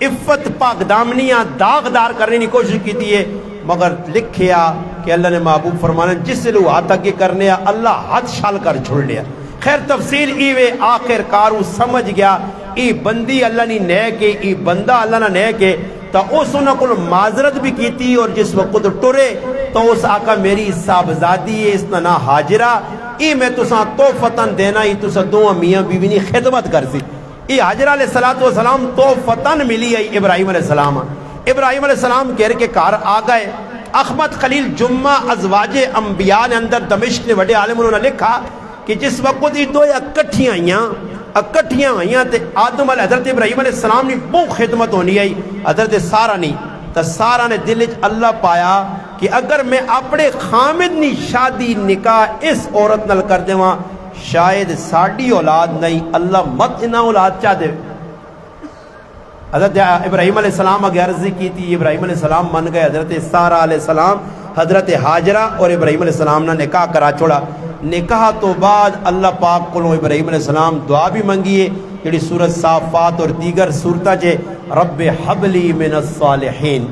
عفت پاک دامنیاں داغدار کرنے کی کوشش کی تھی ہے. مگر لکھیا کہ اللہ نے محبوب فرمانا جس لو ہاتھ اگے کرنے اللہ ہاتھ شال کر چھوڑ لیا. خیر تفصیل ایوے آخر کارو سمجھ گیا ای بندی اللہ نے نہ کے ای بندہ اللہ نے نہ کے تو اس انہوں کو معذرت بھی کی تھی. اور جس وقت ٹرے تو اس آقا میری صاحبزادی ہے اس کا نام حاجرہ ای میں تساں توفتن دینا ہی تساں دو میاں بیوی نی خدمت کر سی ای حاجرہ علیہ السلام توفتن ملی ہے ابراہیم علیہ السلام ابراہیم علیہ السلام کہہ کے کار آ گئے احمد خلیل جمعہ ازواج انبیاء نے اندر دمشق نے بڑے عالم انہوں نے لکھا کہ جس وقت یہ دو اکٹھیاں آئیاں تے آدم علیہ حضرت ابراہیم علیہ السلام نے بہت خدمت ہونی آئی حضرت سارہ نہیں تو سارہ نے دل اللہ پایا کہ اگر میں اپنے خامد نی شادی نکاح اس عورت نل کر دے وہاں شاید ساڑی اولاد نہیں اللہ مت انہا اولاد چاہ دے حضرت ابراہیم علیہ السلام اگر عرضی کی تھی ابراہیم علیہ السلام من گئے حضرت سارہ علیہ السلام حضرت حاجرہ اور ابراہیم علیہ السلام نے نکاح کرا چھوڑا نکاح تو بعد اللہ پاک کو ابراہیم علیہ السلام دعا بھی منگیے جڑی سورت صافات اور دیگر صورتہ جے رب حبلی من الصالحین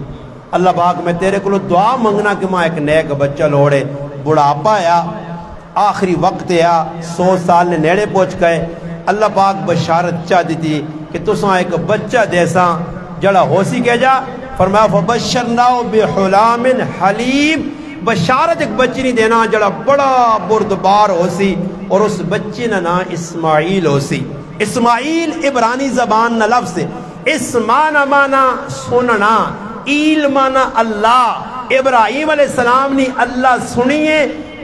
اللہ پاک میں تیرے کو دعا منگنا کہ ماں ایک نیک بچہ لوڑے بڑھاپا یا آخری وقت یا 100 سال نے نیڑے پہنچ گئے اللہ پاک بشارت چاہ دیتی کہ تساں ایک بچہ دیسا جڑا ہو سی کہہ جا فرمایا فبشرناہ بحلام حلیم بشارت ایک بچی نہیں دینا جڑا بڑا بردبار ہو سی اور اس بچی نا نام اسماعیل ہو سی اسماعیل عبرانی زبان نا لفظ اسمانا مانا سننا ایل مانا اللہ ابراہیم علیہ السلام نے اللہ سنیے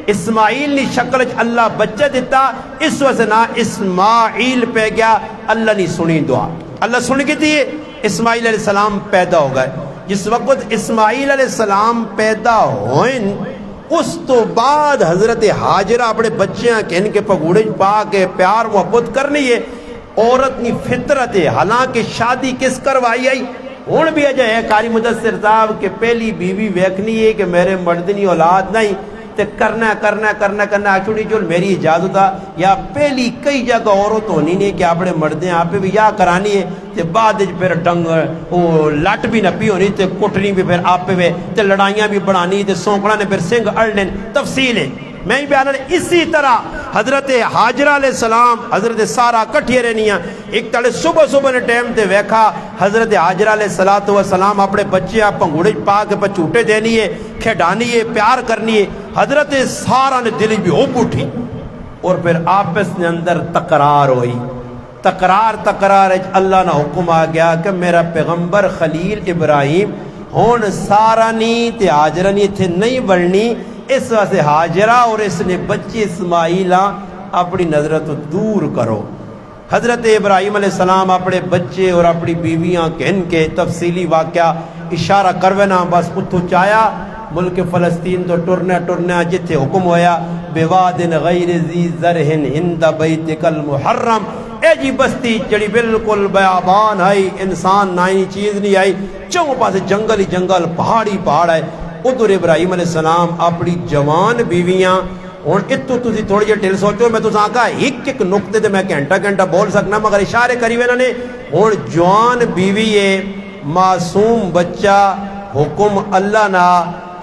اسماعیل نے شکل اللہ بچہ دیتا اس وجہ نا اسماعیل پہ گیا اللہ نے سنی دعا اللہ سن کے دیئے اسماعیل علیہ السلام پیدا ہو گئے جس وقت اسماعیل علیہ السلام پیدا ہوئیں اس تو بعد حضرت حاجرہ اپنے بچیاں کہ ان کے پگوڑے پا کے پیار محبت کرنی ہے عورت نی فطرت ہے حالانکہ شادی کس کروائی آئی ہون بھی اجائے ہے قاری مدثر صاحب کہ پہلی بیوی ویکھنی ہے کہ میرے مردنی اولاد نہیں تے کرنا چھوڑی جو میری اجازت ہے یا پہلی کئی جگہ عورت ہونی نہیں کہ اپنے مردیں آپ بھی یا کرانی ہے تے بعد پھر ڈنگ وہ لٹ بھی نہ پی ہونی تے کٹنی بھی پھر آپ پہ تے لڑائیاں بھی بڑھانی تے سونکڑا نے پھر سنگ اڑنے تفصیل ہے میں ہی بیان اسی طرح حضرت حاجرہ علیہ السلام حضرت سارہ کٹھیے رہنیاں ایک تڑے صبح نے ٹائم تے ویکھا حضرت حاجرہ علیہ السلام اپنے بچے پنگوڑے پا کے پچوٹے دینی ہے کھیڈانی ہے پیار کرنی ہے حضرت سارہ نے دل بھی اوپ اٹھی اور پھر آپس نے اندر تقرار ہوئی تقرار اللہ نے حکم آ گیا کہ میرا پیغمبر خلیل ابراہیم ہون سارہ نہیں تے حاجرہ نہیں تھے نہیں بڑھنی اس واسے حاجرہ اور اس نے بچی اسماعیلہ اپنی نظرت دور کرو حضرت ابراہیم علیہ السلام اپنے بچے اور اپنی بیویاں کہن کے تفصیلی واقعہ اشارہ کروینا بس اتھو چایا ملک فلسطین تو ٹرنا جتھے حکم ہویا بوادن غیر ذی زرہن ہند بیتک المحرم اے جی بستی جڑی بالکل بیابان آئی انسان نائی چیز نہیں آئی چوں پاس جنگل ہی جنگل پہاڑی پہاڑ ہے ادھر ابراہیم علیہ السلام اپنی جوان بیویاں اور اتو تسی تھوڑی جی ٹھل سوچو میں تو ساکا ایک نقطے دے میں گھنٹہ بول سکنا مگر اشارے کری وے نے اور جوان بیوی ہے معصوم بچہ حکم اللہ نا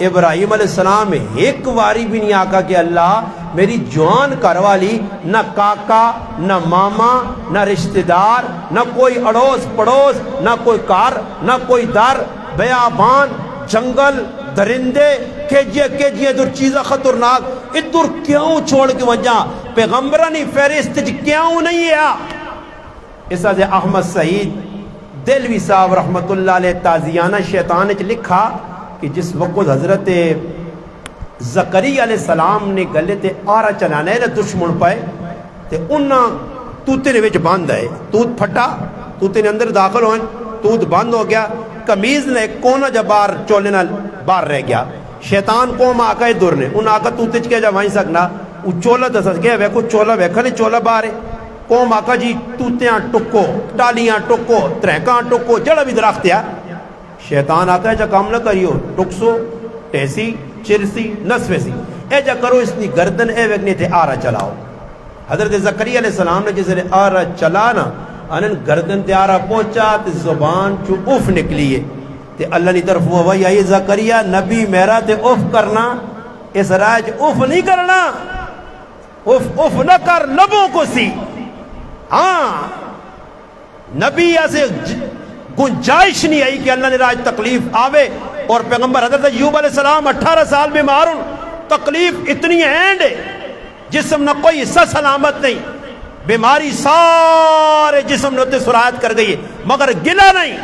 ابراہیم علیہ السلام ایک واری بھی نہیں آکا کہ اللہ میری جوان کروالی نہ کاکا نہ ماما نہ رشتہ دار نہ کوئی اڑوس پڑوس نہ کوئی کار نہ کوئی در بیابان جنگل درندے کیجیے در چیزہ خطرناک ادھر کیوں چھوڑ کے وجہ پیغمبرانی فہرست کیوں نہیں ہے اس سے احمد سعید دلوی صاحب رحمت اللہ علیہ تازیانہ شیطان نے لکھا کہ جس وقت حضرت زکریا علیہ السلام نے گلے تے آرہ چلانے ہے دشمن پائے تے انہاں توتے نے وچ باندھ ہے توت پھٹا توتے نے اندر داخل ہوئیں توت بند ہو گیا کمیز نے کونا جا بار چولے نہ بار رہ گیا شیطان قوم آقا دور نے ان آقا توتے چکے جا وائیں سکنا وہ چولا دسس گیا ویکو چولا ویکھا نہیں چولا بار ہے قوم آقا جی توتیاں ٹکو ٹالیاں ٹکو ترہکاں ٹکو جڑا بھی درخت ہے شیطان آقا ہے جا کام نہ کریو ٹکسو ٹیسی چرسی نصفے سی اے جا کرو اس نی گردن اے ویکنے تھے آرہ چلاؤ حضرت زکریا علیہ السلام نے جسے آرہ چلانا انن گردن تے آرہ پہنچا تے زبان چو اف نکلیے تے اللہ نی طرف ہوا وہی آئی زکریا نبی میرا تے اف کرنا اس راج اف نہیں کرنا اف نہ کر لبوں کو سی ہاں نبی ایسے گنجائش نہیں آئی کہ اللہ نے راج تکلیف آوے اور پیغمبر حضرت ایوب علیہ السلام 18 سال بیمار ہوں، تکلیف اتنی اینڈ ہے، جسم نہ کوئی حصہ سلامت نہیں، بیماری سارے جسم نے سرایت کر گئی ہے، مگر گلا نہیں۔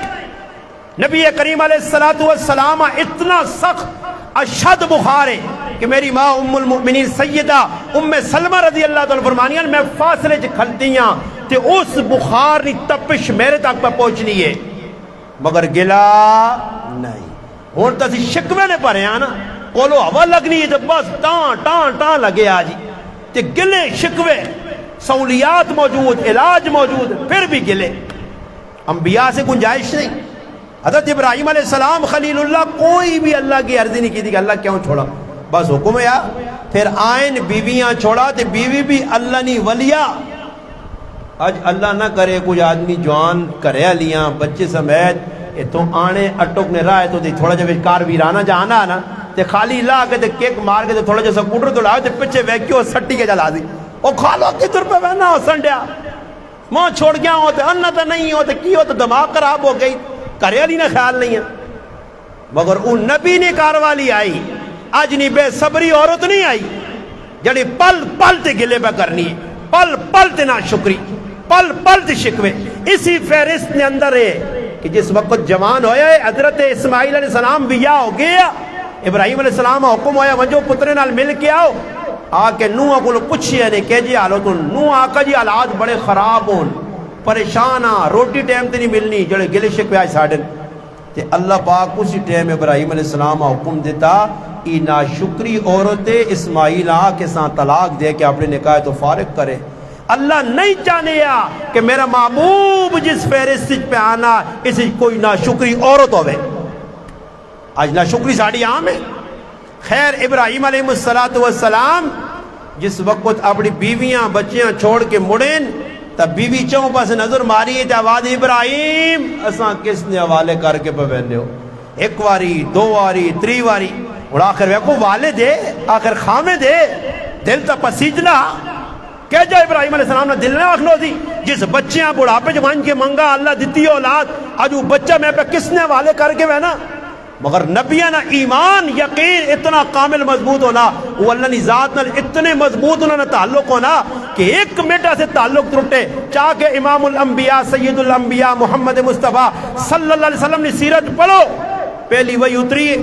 نبی کریم علیہ السلام اتنا سخت اشد بخار ہے کہ میری ماں ام المؤمنین سیدہ ام سلمہ رضی اللہ تعالیٰ فرمانیاں میں فاصلے چ کھلتیاں تے اس بخار نی تپش میرے تک پہ پہنچنی ہے، مگر گلا نہیں۔ ہوں تو اسی شکوے نے پڑے ہیں نا، کولو ہوا لگنی ہے تو بس ٹان ٹان ٹان لگے آج تے گلے شکوے، سہولیات موجود، علاج موجود، پھر بھی گلے۔ انبیاء سے گنجائش نہیں۔ حضرت ابراہیم علیہ السلام خلیل اللہ کوئی بھی اللہ کی عرضی نہیں کی تھی کہ اللہ کیوں چھوڑا، بس حکم ہے۔ پھر آئین بیویاں چھوڑا تے بیوی بھی اللہ نہیں ولیہ۔ آج اللہ نہ کرے کچھ آدمی جوان کرے لیاں بچے سمیت تو آنے اٹک نے رہا ہے تو تھوڑا جا کار ویرانہ جانا نا تے خالی لا کے تے کیک مار کے تے تھوڑا جا سکوٹر تو لاؤ تے پیچھے ویکیو سٹی کے جلا دی او کھالو کتر پہ بہنا ہو سنڈیا ماں چھوڑ گیا ہو تے انہ تے نہیں ہو تے کی ہو تے دماغ خراب ہو گئی، کرے لی نہ خیال نہیں ہے۔ مگر ان نبی نے کاروالی آئی، آج نہیں بے صبری عورت نہیں آئی جڑی پل پل تے گلے پہ کرنی ہے، پل پل تے ناشکری، پل پل تے شکوے۔ اسی فہرست نے اندر ہے کہ جس وقت جوان ہویا ہے حضرت اسماعیل علیہ السلام بیاہ ہو گیا، ابراہیم علیہ السلام حکم ہویا وجو پترے نال مل کے آؤ، آ کے نوح کو پوچھئے نے کہ جی حالو تو نوح آقا جی حالات بڑے خراب ہون، پریشان ہاں، روٹی ٹائم تے نہیں ملنی، جڑے گلے شکوے آج ساڑھن تے اللہ پاک اسی ٹائم ابراہیم علیہ السلام حکم دیتا ای ناشکری عورتیں اسماعیل آ کے ساتھ طلاق دے کے اپنے نکاح تو فارغ کرے۔ اللہ نہیں چاہنے کہ میرا محبوب جس فہرست پہ آنا اس کوئی ناشکری عورت ہوئے۔ آج ناشکری ساڑھی عام ہے۔ خیر ابراہیم علیہ السلام جس وقت اپنی بیویاں بچیاں چھوڑ کے مڑیں تب بیوی چوں پاس نظر ماری ہے آواز ابراہیم اساں کس نے حوالے کر کے پویندے ہو، ایک واری دو واری تری واری، اور آخر ویکو والے دے آخر خامے دے دل تا پسیجنا کہ جا ابراہیم علیہ السلام نے دل نے آخلو دی جس بچیاں بڑھاپے جوان کے منگا اللہ دیتی اولاد آج وہ بچہ میں پہ کس نے حوالے کر کے وینا۔ مگر نبیانہ ایمان یقین اتنا کامل مضبوط ہونا، وہ اللہ نے ذات نال اتنے مضبوط ہونا تعلق ہونا کہ ایک منٹا سے تعلق ترٹے چاہ کے امام الانبیاء سید الانبیاء محمد مصطفیٰ صلی اللہ علیہ وسلم نے سیرت پڑھو، پہلی وہی اتری ہے،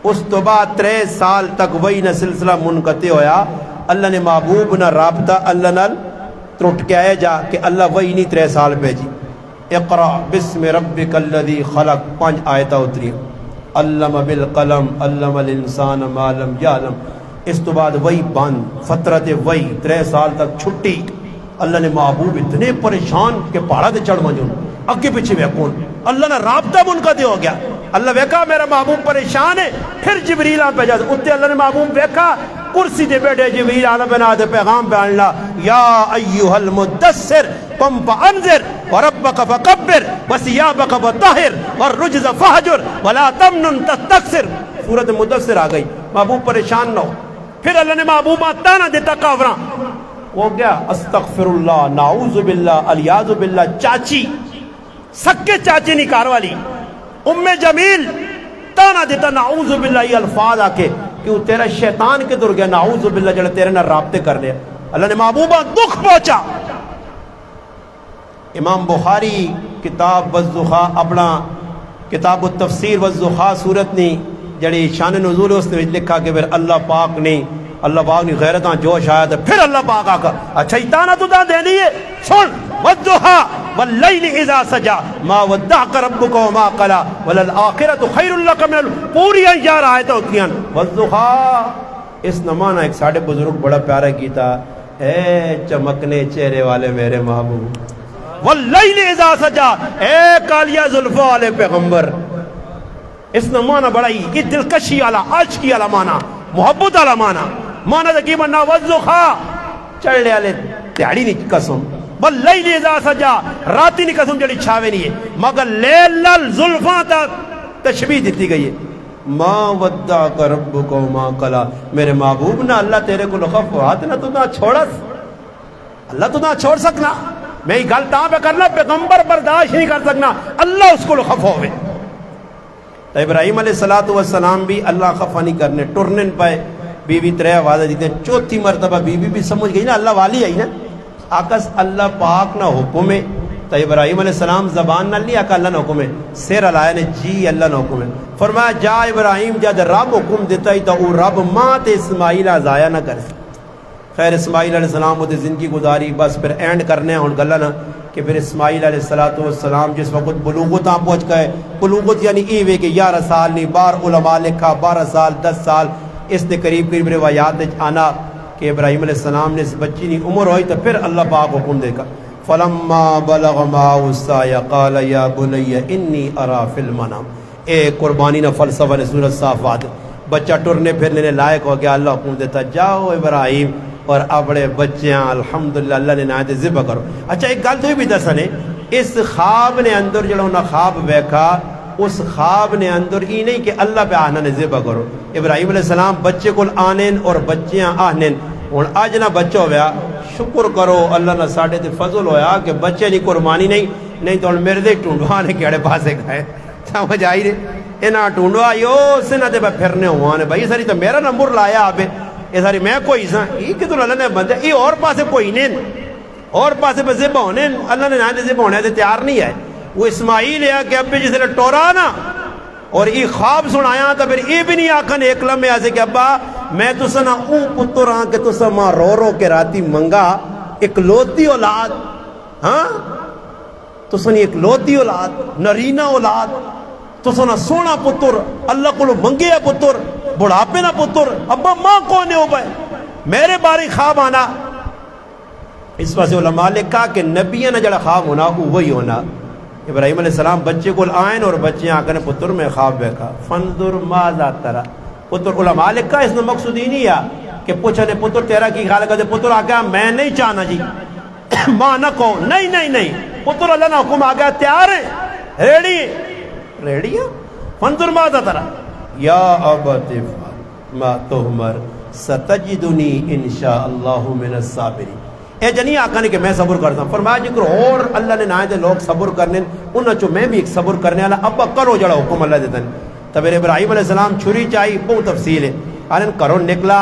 اس تو بعد 3 سال تک وہی نہ سلسلہ منقطع ہویا، اللہ نے محبوب نہ رابطہ اللہ نال ترٹ کے آئے جا کہ اللہ وہی نہیں 3 سال بھیجی۔ اقرأ بسم ربک الذی خلق 5 آیتہ اتری، علم بالقلم علم الانسان ما لم یعلم، اس تو بعد وہی بند فترت وہی 3 سال تک چھٹی۔ اللہ نے محبوب اتنے پریشان کہ پہاڑا دے چڑھ مجھون اگے پیچھے ویکون، اللہ نے رابطہ منقطع ہو گیا، اللہ ویکھا میرا محبوب پریشان ہے، پھر جبریل آن پہ جاتے اتنے اللہ نے محبوب ویکھا کرسی دے بیٹھے جبریل آن بنا دے پیغام پہ آنلا یا ایوہ المدثر قم فانذر وربک فکبر وثیابک فطہر والرجز فہجر ولا تمنن تستکثر۔ سورۃ مدثر آ گئی، محبوب پریشان نہ ہو۔ پھر اللہ نے محبوب آتا نہ دیتا کافراں ہو گیا استغفر اللہ نعوذ باللہ الیاذ باللہ، چاچی سکے چاچی نہیں کار والی ام جمیل تانا دیتا نعوذ باللہ، یہ الفاظ آکے کہ وہ تیرا شیطان کے در گیا نعوذ باللہ جڑے تیرے نہ رابطے کر لیا۔ اللہ نے محبوبہ دکھ پہنچا۔ امام بخاری کتاب والزخا اپنا کتاب التفسیر والزخا صورت نہیں جڑی شان نزول اس نے لکھا کہ پھر اللہ پاک نے غیرتاں جوش آیا تھا، پھر اللہ پاک آکا اچھا اتانا تو دا دینی ہے سن والضحا واللیل اذا سجا ما ودعک ربک وما قلا وللآخرۃ خیر لک من پوری 11 آیتیں ہوتی ہیں والضحا۔ اس نمانہ ایک ساڑھے بزرگ بڑا پیارا گیتا، اے چمکنے چہرے والے میرے محبوب، واللیل اذا سجا اے کالیا زلفوں والے پیغمبر۔ اس نمانہ بڑا ہی دلکشی والا عاشقی والا معنی، محبت والا معنی، معنی تقریباً نہ والضحا چڑھے والے تیاڑی نہیں قسم، واللیل اذا سجا راتی نہیں قسم جڑی چھاوے نہیں ہے، مگر لیل زلفاں تا تشبیہ دیتی گئی ہے۔ ما ودعک ربک وما قلا، میرے محبوب نہ اللہ تیرے کو لخف ہاتھ نہ تو نہ چھوڑس، اللہ تو نہ چھوڑ سکنا، میں یہ گل تاں پہ کرنا پیغمبر برداشت نہیں کر سکنا، اللہ اس کو لخف ہوئے۔ تو ابراہیم علیہ السلام بھی اللہ خفا نہیں کرنے ٹرنے پائے بیوی ترے آواز دیتے چوتھی مرتبہ بیوی بھی سمجھ گئی نا اللہ والی آئی نا آکس اللہ پاک نہ حکم ہے تو ابراہیم علیہ السلام زبان نہ لیا کہ اللہ نہ حکم ہے سیر علیہ نے جی اللہ نہ حکم ہے فرمایا جا ابراہیم جد رب حکم دیتا ہی تو وہ رب ماں تے اسماعیل ضائع نہ کرے خیر اسماعیل علیہ السلام وہ زندگی گزاری بس پھر اینڈ کرنے ہوں گلا نا کہ پھر اسماعیل علیہ السلام جس وقت بلوغت پہنچ گئے بلوغت یعنی ایوے کہ 11 سال نہیں 12 علماء لکھا 12 سال 10 سال اس نے قریب روایات آنا کہ ابراہیم علیہ السلام نے اس بچی کی عمر ہوئی تو پھر اللہ پاک حکم دے گا فلما بلغ معه السعي قال يا بني اني ارى في المنام اے قربانی نہ فلسفہ نے سورۃ صافات بچہ ٹرنے پھرنے لائق ہو گیا اللہ حکم دیتا جاؤ ابراہیم اور اپنے بچیاں الحمدللہ اللہ نے نایت ذبح کرو اچھا ایک گل تو بھی دسنے اس خواب نے اندر جڑا انہاں خواب ویکھا اس خواب نے اندر ہی نہیں کہ اللہ پہ آہنا نے ذبح کرو ابراہیم علیہ السلام بچے کو آنین اور بچیاں آہنین اور آج نہ بچہ ہویا شکر کرو اللہ نہ ساڑھے تے فضل ہویا کہ بچے نہیں قربانی نہیں تو میرے دے ٹونڈوا نے کیڑے پاسے گئے سمجھ آئی رہے انہاں ٹونڈوا یو سنہ دے پہ پھرنے ہوا نے بھائی ساری تو میرا نمبر لایا آپے یہ ساری میں کوئی سا یہ کتوں اللہ نے بندے یہ اور پاسے کوئی نہیں اور پاسے پہ ذبح ہونے اللہ نے نہ ذبح ہونے تیار نہیں ہے وہ اسماعیل ہے کہ ابے جس نے ٹورا نا اور یہ خواب سنایا تو پھر یہ بھی نہیں آکھن ایک لمحے ایسے کہ ابا میں تو سنا او پتر ہاں کہ تو سما رو کے راتی منگا ایک لوتی اولاد ہاں تو سنی ایک لوتی اولاد نرینا اولاد تو سنا سونا پتر اللہ کو منگے ہے پتر بڑھاپے نہ پتر ابا ماں کون ہے ہو بھائی میرے بارے خواب آنا اس واسطے علماء لکھا کہ نبیہ نے جڑا خواب ہونا وہی ہونا ابراہیم علیہ السلام بچے کو آئین اور بچے آکر پتر میں خواب بیکھا فنظر ماذا ترى پتر علماء لکھا اس نے مقصود ہی نہیں ہے کہ پوچھنے پتر تیرا کی خیال ہے پتر آگیا میں نہیں چاہنا جی ماں نہ کہو نہیں پتر اللہ نے حکم آگیا تیار ہے ریڈی ہے فنظر ماذا ترى یا ابت ما تؤمر ستجدنی انشاء اللہ من الصابرین اے جنی آقا نے کہ میں صبر کرتا ہوں فرمایا جکر اور اللہ نے نائے دے لوگ صبر کرنے انہاں چو میں بھی ایک صبر کرنے والا ابا کرو جڑا حکم اللہ دیتا ہے تب ابراہیم علیہ السلام چھری چاہی بہت تفصیل ہے آنے کرو نکلا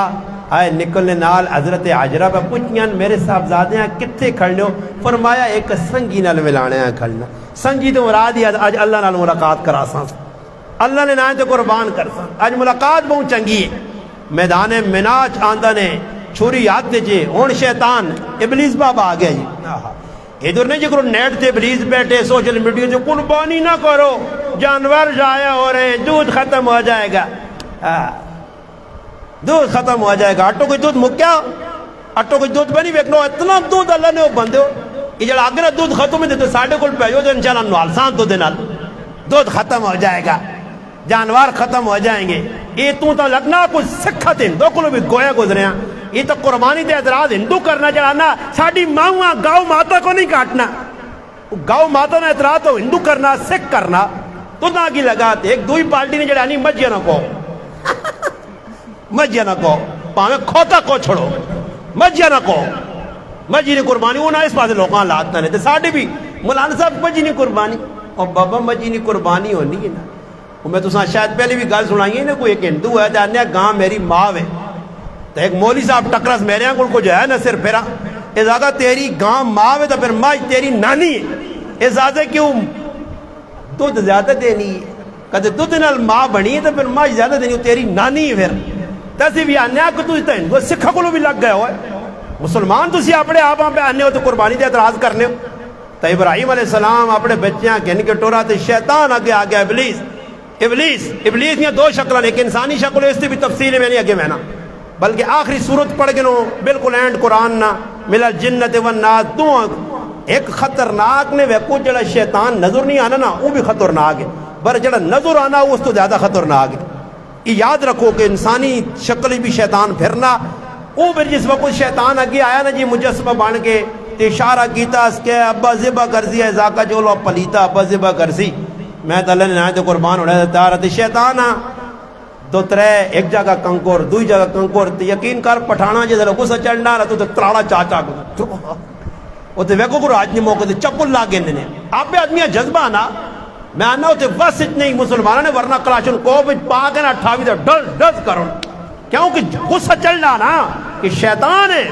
آئے نکلنے نال حضرت عجرہ پہ پوچھیاں میرے صاحبزادے ہیں کتنے کھڑنے ہو فرمایا ایک سنگی نال ملانے ہیں کھڑنا سنگی تو مراد ہی آج اللہ نال ملاقات کرا ساں اللہ نے نائے تے قربان کر ساں آج ملاقات بہت چنگی ہے میدان مناج آندہ نے چھوری یاد دے جے ہون شیطان ابلیس بابا آ گیا جی ادھر نہیں جکر نیٹ تے ابلیس بیٹھے سوشل میڈیا سے قربانی نہ کرو جانور ضائع ہو رہے ہیں دودھ ختم ہو جائے گا دودھ ختم ہو جائے گا آٹو کوئی دودھ مکیا آٹو کوئی دودھ بنی بیکھنو اتنا دودھ اللہ نے بندے ہو یہ جڑا آگے دودھ ختم ہے تو ساڑھے کو پیو تو انشاءاللہ نوالسان تو دینا دودھ ختم ہو جائے گا جانور ختم ہو جائیں گے یہ تو لگنا کچھ سکھت ہندو کو بھی گویا گزرے ہیں یہ تو قربانی دے اعتراض ہندو کرنا چاہنا ساڑھی ماں گاؤں ماتا کو نہیں کاٹنا گاؤں ماتا نے اعتراض تو ہندو کرنا سکھ کرنا تو نہ کی لگاتے ایک دوئی پارٹی نے جڑا نہیں مجھے نہ کو مجھے نہ کو پاہمیں کھوتا کو چھڑو مجھے نہ کو مجھے نہیں قربانی وہ نہ اس پاس لوگاں لاتنا نہیں ساڑھی بھی مولانا صاحب مجھے نہیں قربانی اور بابا مجھے نہیں قربانی ہونی ہے نا میں تو شاید پہلے بھی گل سنائی ہے نا کوئی ایک ہندو ہے جاننے گاں میری ماں ہے تو ایک مولی صاحب ٹکرس میرے ہیں کو جو ہے نا صرف پھرا ازادہ تیری گاں ماں ہے تو پھر ماں تیری نانی ہے ازادہ کیوں دودھ زیادہ دینی ہے کہتے دودھ نال ماں بنی ہے تو پھر ماں زیادہ دینی ہے تیری نانی ہے پھر تیسی بھی آنے کو تو ہندو سکھا کو بھی لگ گئے ہوئے مسلمان تو سی اپنے آپ پہ آنے ہو تو قربانی دے اعتراض کرنے ہو تو ابراہیم علیہ السلام اپنے بچیاں گن کے ٹورا تو شیطان آگے آگیا ابلیس یہ دو شکل ایک انسانی شکل ہے اس سے بھی تفصیل میں نہیں آگے میں نا بلکہ آخری صورت پڑھ گنو بالکل اینڈ قرآن نا ملا جنت والناس دو ایک خطرناک نے وہ جڑا شیطان نظر نہیں آنا نا وہ بھی خطرناک ہے بر جڑا نظر آنا اس تو زیادہ خطرناک ہے یہ یاد رکھو کہ انسانی شکل بھی شیطان پھرنا وہ پھر جس وقت شیطان آگے آیا نا جی مجسمہ بن کے اشارہ کیتا اس کے ابا ذبح کرزی ہے ذاکہ جو لو پلیتا ابا ذبح کرزی میں تو اللہ نے نائے تو قربان ہو رہا تھا تارت شیطان دو ترے ایک جگہ کنکور دوئی جگہ کنکور یقین کر پٹھانا جیسے لوگوں سے چڑھنا رہا تو تراڑا چاچا کو وہ تو ویکو کو راج نہیں موقع دے چپل لا گے نے آپ پہ آدمی جذبہ نا میں آنا ہوتے وسط نہیں مسلمانوں نے ورنہ کلاشن کو پا کے نا 28 دے ڈل ڈز کرو کیونکہ غصہ چڑھنا نا کہ شیطان ہے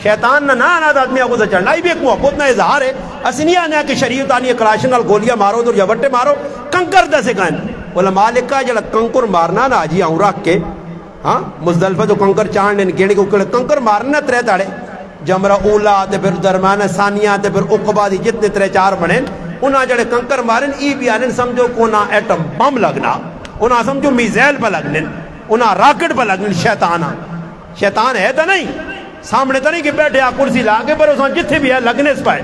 شیطان نہ آدھ آدمی غصہ چڑھنا ہی بھی ایک محبت نہ اظہار ہے اسی نہیں آنے کہ شریف تانی کلاشن نال گولیاں مارو تو یا بٹے مارو کنکر دے سے کہیں علماء لکھا جڑا کنکر مارنا نا جی آؤں رکھ کے ہاں مزدلفہ تو کنکر چاند نے گیڑے کو کنکر مارنا ترے تاڑے جمرہ اولا تے پھر درمیان ثانیہ تے پھر عقبہ دی جتنے ترے چار بنیں انہاں جڑے کنکر مارن ای بھی آنن سمجھو کونا ایٹم بم لگنا انہاں سمجھو میزیل پہ لگنن انہاں راکٹ پہ لگنن شیطان ہے تا نہیں سامنے تا نہیں کہ بیٹھے آ کرسی لا کے پر اساں جتھے بھی ہے لگنے اس پائے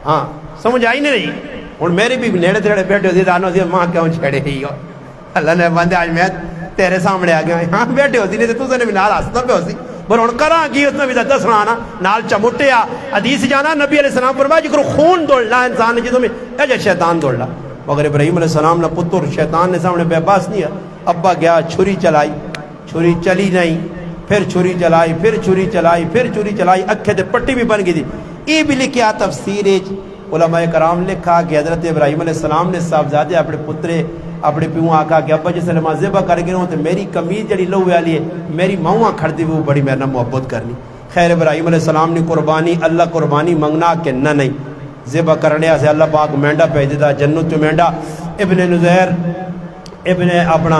ہاں سمجھ آئی نہیں اور میری بھی نیڑے تیڑے بیٹھے ہوتی دانوں سے ماں کیوں چھڑے ہی ہو اللہ نے بندے آج میں تیرے سامنے آگے ہوئے ہاں بیٹھے ہوتی نہیں تو نے بھی نال آسنا پہ ہوتی پر ان کراں کی اس نے بھی دسنا آنا نال چمٹے آ حدیث جانا نبی علیہ السلام فرمایا جکر خون دوڑنا انسان نے جسوں میں اجا شیطان دوڑنا مگر ابراہیم علیہ السلام نے پتر شیطان نے سامنے بے باس نہیں ہے ابا گیا چھری چلائی چھری چلی نہیں پھر چھری چلائی پھر چھری چلائی پھر چھری چلائی اکھے تے پٹی بھی بن گئی تھی یہ بھی لکھیا تفسیر علماء کرام لکھا کہ حضرت ابراہیم علیہ السلام نے صاحبزادے اپنے پترے اپنے پیوں آکا کہ ابا جس نماز ذبح کر کے تو میری کمیز جڑی لو والی ہے میری ماؤں کھڑتی وہ بڑی میرے محبت کرنی خیر ابراہیم علیہ السلام نے قربانی اللہ قربانی منگنا کہ نہ نہیں ذبح کرنے سے اللہ پاک مینڈا بھیج دیتا جنت چ مینڈا ابن نزیر ابن اپنا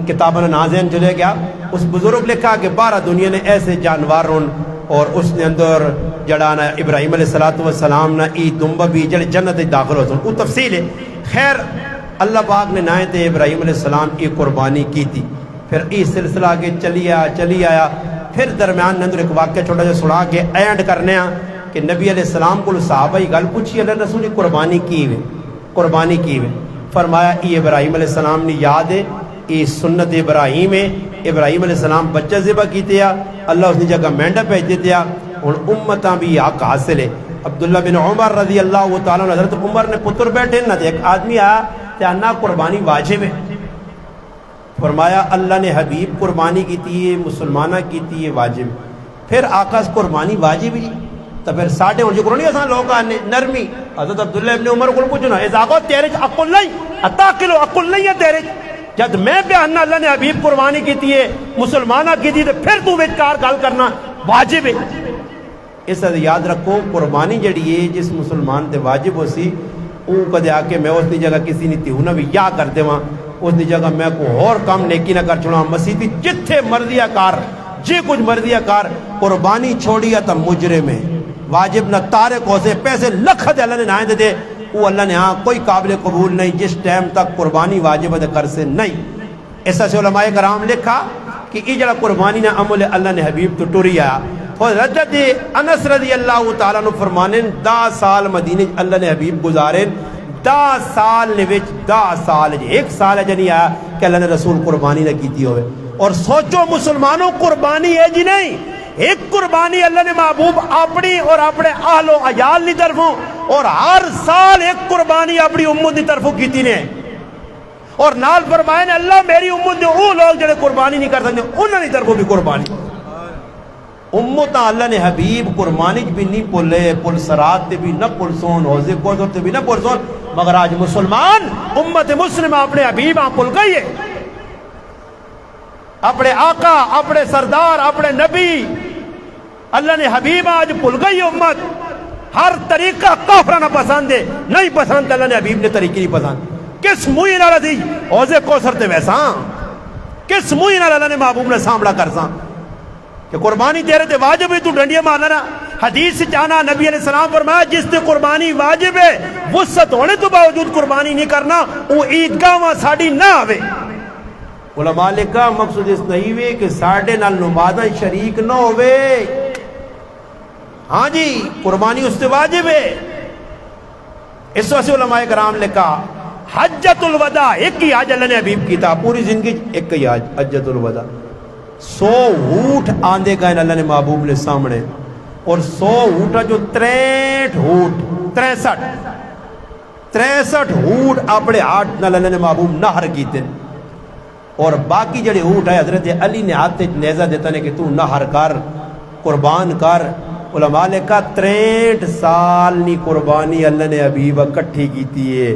کتاب نازین چلے گیا اس بزرگ لکھا کہ 12 دنیا نے ایسے جانوروں اور اس نے اندر جڑانا ابراہیم علیہ السلام نہ ای دمبا بھی جڑے جنت داخل ہوتے ہیں وہ تفصیل ہے خیر اللہ پاک نے نائے تے ابراہیم علیہ السلام کی قربانی کی تھی پھر ای سلسلہ آگے چلی آیا پھر درمیان اندر ایک واقعہ چھوٹا جا سنا کے اینڈ کرنے کہ نبی علیہ السلام کو صحابہ ہی گل پوچھی اللہ رسول قربانی کی ہوئے فرمایا ای ابراہیم علیہ السلام نے یاد ہے ای سنت ابراہیم ہے ابراہیم علیہ السلام بچہ ذبح کیتے اللہ اس نے جگہ مینڈا بھیج دیتے اور امتاں بھی حق حاصل ہے عبداللہ بن عمر رضی اللہ تعالیٰ عنہ حضرت عمر نے پتر بیٹھے نہ ایک آدمی آیا تیانا قربانی واجب ہے فرمایا اللہ نے حبیب قربانی کی تھی مسلمانہ کی تھی واجب پھر آقا قربانی واجب ہی تو پھر ساڑھے اور جو کرونی آسان لوگ آنے نرمی حضرت عبداللہ ابن عمر کو پوچھنا اس آقا تیرے عقل نہیں اتاقلو عقل نہیں ہے تیرے جب میں بیاننا اللہ نے حبیب قربانی کی تھی مسلمانہ کی تھی تو پھر تو وچکار گل کرنا واجب ہے اس سے یاد رکھو قربانی جڑی ہے جس مسلمان تے واجب ہو سی وہ کدے آ کے میں اس دی جگہ کسی نے تھی نہ بھی یا کر دے وہاں اس دی جگہ میں کو اور کام نیکی نہ کر چھوڑا مسیحی جتھے مرضیہ کار جی کچھ مرضیہ کار قربانی چھوڑیا تا مجرم ہے واجب نہ تارک ہو سے پیسے لکھت اللہ نے نائیں دے دے وہ اللہ نے ہاں کوئی قابل قبول نہیں جس ٹائم تک قربانی واجب دے کر سے نہیں ایسا سے علماء کرام لکھا کہ یہ جڑا قربانی نہ عمل اللہ نے حبیب تو ٹوری آیا حضرت انس رضی اللہ تعالیٰ نے فرمانے 10 سال مدینے اللہ نے حبیب گزارے 10 سال نے وچ 10 سال ایک سال ہے جنہیں آیا کہ اللہ نے رسول قربانی نہ کیتی ہوئے اور سوچو مسلمانوں قربانی ہے جی نہیں ایک قربانی اللہ نے محبوب اپنی اور اپنے اہل و عیال کی طرفوں اور ہر سال ایک قربانی اپنی امت کی طرفوں کیتی نے اور نال فرمائے نے اللہ میری امت نے وہ لوگ جڑے قربانی نہیں کر سکتے انہوں کی طرفوں بھی قربانی امت اللہ نے حبیب قربانی بھی نہیں پلے پل سرات تے بھی نہ پلسون حوضے کوثر تے بھی نہ پلسون مگر آج مسلمان امت مسلمہ اپنے حبیب پل گئی ہے اپنے آقا اپنے سردار اپنے نبی اللہ نے حبیب آج پل گئی امت ہر طریقہ کافرانہ پسند ہے نہیں پسند اللہ نے حبیب نے طریقے نہیں پسند کس موئی نہ رضی حوضے کوثر تے ویسا کس موئی نہ اللہ نے محبوب نے سامنا کرساں کہ قربانی تیرے تے واجب ہے تو ڈنڈیاں مارنا حدیث سے جانا نبی علیہ السلام فرمایا جس تے قربانی واجب ہے وسعت ہونے تو باوجود قربانی نہیں کرنا وہ عیدگاہ وہاں ساڑی نہ آوے علماء لکھا مقصود اس نہیں ہوئے کہ ساڑھے نال نمازہ شریک نہ ہوئے ہاں جی قربانی اس سے واجب ہے اس وجہ سے علماء کرام لکھا حجت الوداع ایک ہی حج اللہ نے حبیب کی تھا پوری زندگی ایک ہی حج حجت الوداع 100 اونٹ آندے گئے اللہ نے محبوب نے سامنے اور 100 اونٹا جو 63 اونٹ اپنے ہاتھ اللہ نے محبوب نہر کیتے اور باقی جڑے اونٹ ہے حضرت علی نے ہاتھ نیزہ دیتا نے کہ تو نہر کر قربان کر علماء نے کہا 63 سال نی قربانی اللہ نے حبیب کٹھی کیتی ہے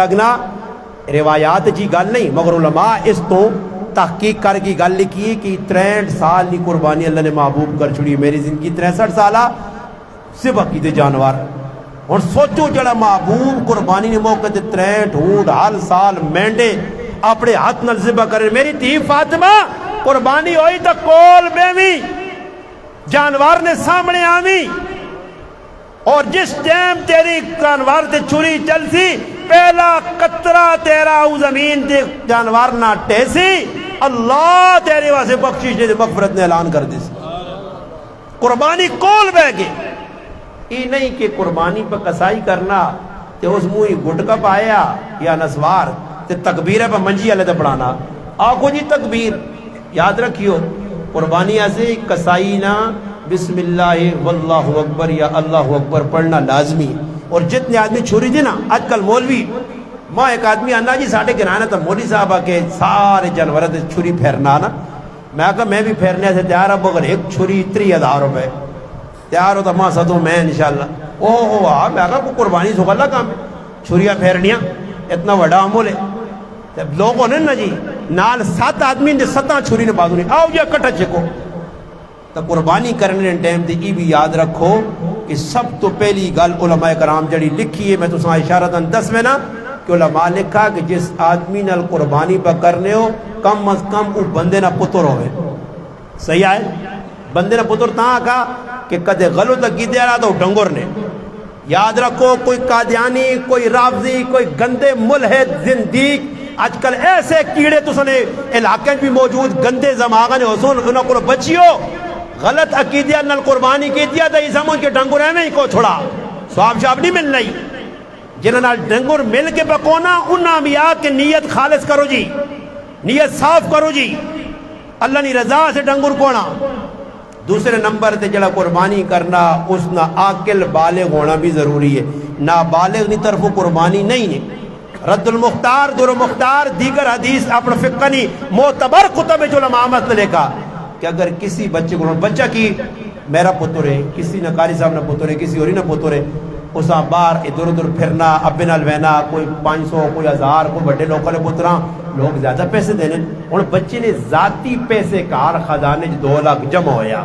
لگنا روایات جی گل نہیں مگر علماء اس تو تحقیق کر کی گل لکھی کہ 63 سال کی قربانی اللہ نے محبوب کر چھڑی. میری زندگی 63 سالہ ذبح کیتے جانور. اور سوچو جڑا محبوب قربانی نے موقع تے 63 اونٹ ہر سال مینڈے اپنے ہاتھ نال ذبح کرے. میری دھی فاطمہ قربانی ہوئی تو کول بیوی جانور نے سامنے آوی اور جس ٹائم تیری جانور تے چھری چلسی پہلا قطرہ تیرا او زمین تے جانور نہ ٹیسی اللہ تیرے واسے بخشش دے مغفرت نے اعلان کر دی. قربانی کول بہ گئے. یہ نہیں کہ قربانی پہ قصائی کرنا تے اس موئی گھٹ کا پایا یا نسوار تے تکبیر پہ منجی والے تے پڑھانا. آخو جی تکبیر یاد رکھیو قربانی ایسے قصائی نہ بسم اللہ واللہ اکبر یا اللہ اکبر پڑھنا لازمی. اور جتنے آدمی چھری دی نا آج کل مولوی ماں ایک آدمی آنا جی ساڑھے گرانا تھا مولوی صاحب کے سارے جانورت چھری پھیرنا نا. میں کہا میں بھی پھیرنے سے تیار اب اگر ایک چھری 30,000 روپے تیار ہوتا ماں سدوں میں انشاءاللہ. اوہ میں کہا قربانی سو اللہ کام ہے چھریاں پھیرنیاں اتنا بڑا عمل ہے. لوگوں نے نا جی نال 7 آدمی نے 7 چھری نے بازو نہیں آؤ جی کٹا چکو. تو قربانی کرنے ٹائم تے یہ بھی یاد رکھو کہ سب تو پہلی گل علماء کرام جڑی لکھی ہے میں تو اشارتاً دس میں نا کہ علماء لکھا کہ جس آدمی نال قربانی پہ کرنے ہو کم از کم وہ بندے نہ پتر ہوئے. صحیح ہے بندے نہ پتر تاں کہا کہ کدے غلط کی دے رہا تو ڈنگر نے. یاد رکھو کوئی قادیانی کوئی رافضی کوئی گندے ملحد زندیق آج کل ایسے کیڑے تو سنے علاقے بھی موجود گندے زماغہ نے حسون انہوں کو بچیو غلط عقیدیہ نال قربانی کی دیا تو اسمون کے ڈنگر ہے میں کو چھوڑا سواب شاب نہیں مل رہی. جنہوں نال ڈنگر مل کے بکونا انہاں بھی آ کے نیت خالص کرو جی نیت صاف کرو جی اللہ نی رضا سے ڈنگر کونا. دوسرے نمبر تے جڑا قربانی کرنا اس نہ عاقل بالغ ہونا بھی ضروری ہے. نابالغ نی طرف قربانی نہیں ہے. رد المختار در المختار دیگر حدیث اپنا فقہ نی معتبر کتب جو علماء نے لکھا کہ اگر کسی بچے کو بچہ کی میرا پتر ہے کسی نہ قاری صاحب نہ پتر ہے کسی اور ہی نہ پتر ہے اس باہر ادھر ادھر پھرنا ابے نال وینا کوئی 500 کوئی 1000 کوئی بڑے لوگوں نے پتراں لوگ زیادہ پیسے دینے اور بچے نے ذاتی پیسے کار خزانے 2 لاکھ جمع ہویا